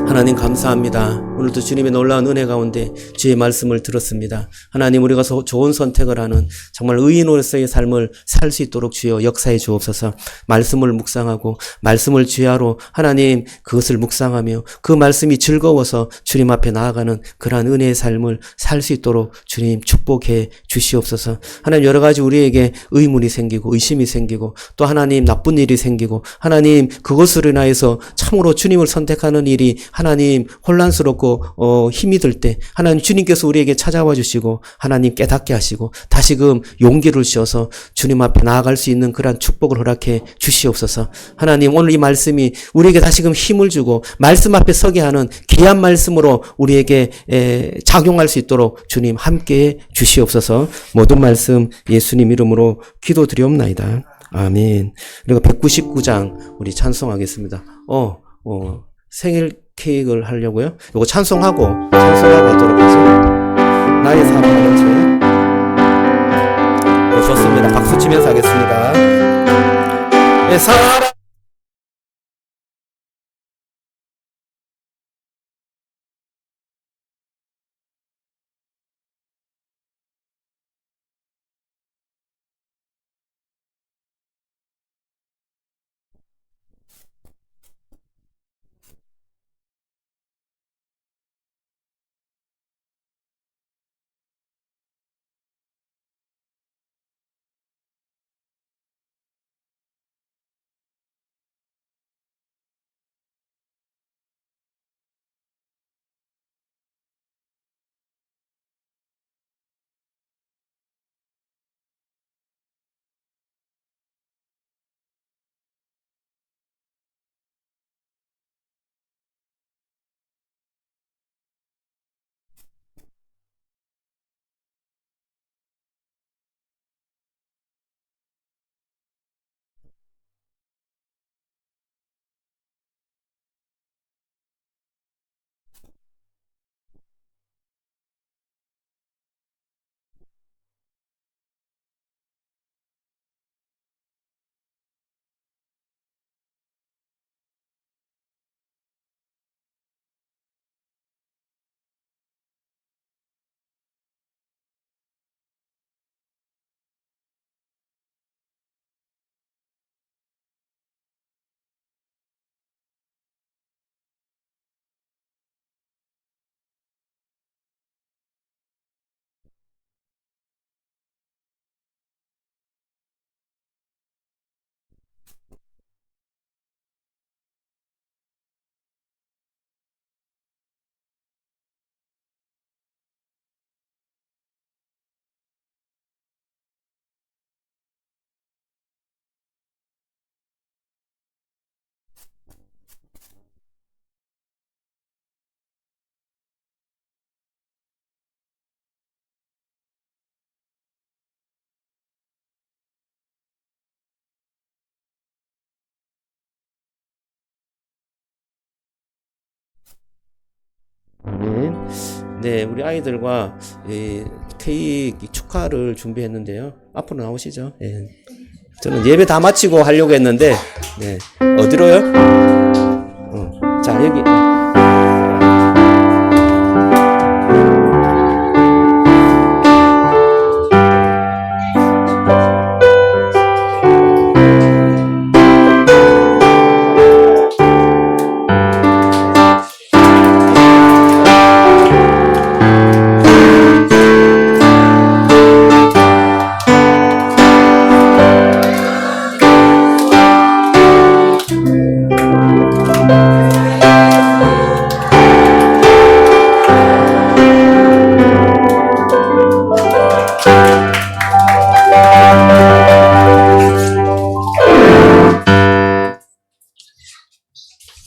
하나님 감사합니다. 오늘도 주님의 놀라운 은혜 가운데 주의 말씀을 들었습니다. 하나님 우리가 좋은 선택을 하는 정말 의인으로서의 삶을 살 수 있도록 주여 역사해 주옵소서. 말씀을 묵상하고 말씀을 주야로 하나님 그것을 묵상하며 그 말씀이 즐거워서 주님 앞에 나아가는 그러한 은혜의 삶을 살 수 있도록 주님 축복해 주시옵소서. 하나님 여러 가지 우리에게 의문이 생기고 의심이 생기고 또 하나님 나쁜 일이 생기고 하나님 그것으로 인하여서 참으로 주님을 선택하는 일이 하나님 혼란스럽고 힘이 들 때 하나님 주님께서 우리에게 찾아와 주시고 하나님 깨닫게 하시고 다시금 용기를 주셔서 주님 앞에 나아갈 수 있는 그러한 축복을 허락해 주시옵소서. 하나님 오늘 이 말씀이 우리에게 다시금 힘을 주고 말씀 앞에 서게 하는 귀한 말씀으로 우리에게 작용할 수 있도록 주님 함께해 주시옵소서. 모든 말씀 예수님 이름으로 기도드리옵나이다. 아멘. 그리고 199장 우리 찬송하겠습니다. 생일 케이크를 하려고요. 이거 찬송하고 하도록 하죠. 나의 사랑하는 주. 좋습니다. 박수 치면서 하겠습니다. 네, 사랑. 네, 우리 아이들과 케이크 축하를 준비했는데요. 앞으로 나오시죠. 예. 저는 예배 다 마치고 하려고 했는데, 네. 어디로요? 자, 여기.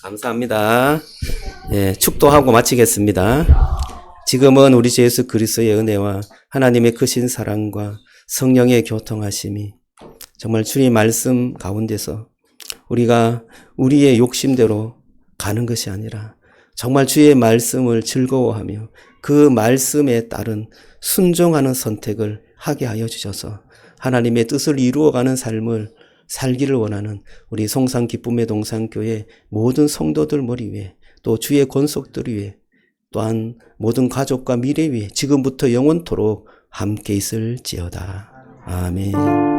감사합니다. 예, 축도하고 마치겠습니다. 지금은 우리 주 예수 그리스도의 은혜와 하나님의 크신 사랑과 성령의 교통하심이 정말 주의 말씀 가운데서 우리가 우리의 욕심대로 가는 것이 아니라 정말 주의 말씀을 즐거워하며 그 말씀에 따른 순종하는 선택을 하게 하여 주셔서 하나님의 뜻을 이루어가는 삶을 살기를 원하는 우리 송산 기쁨의 동산교회 모든 성도들 머리 위에 또 주의 권속들 위에 또한 모든 가족과 미래 위에 지금부터 영원토록 함께 있을지어다. 아멘.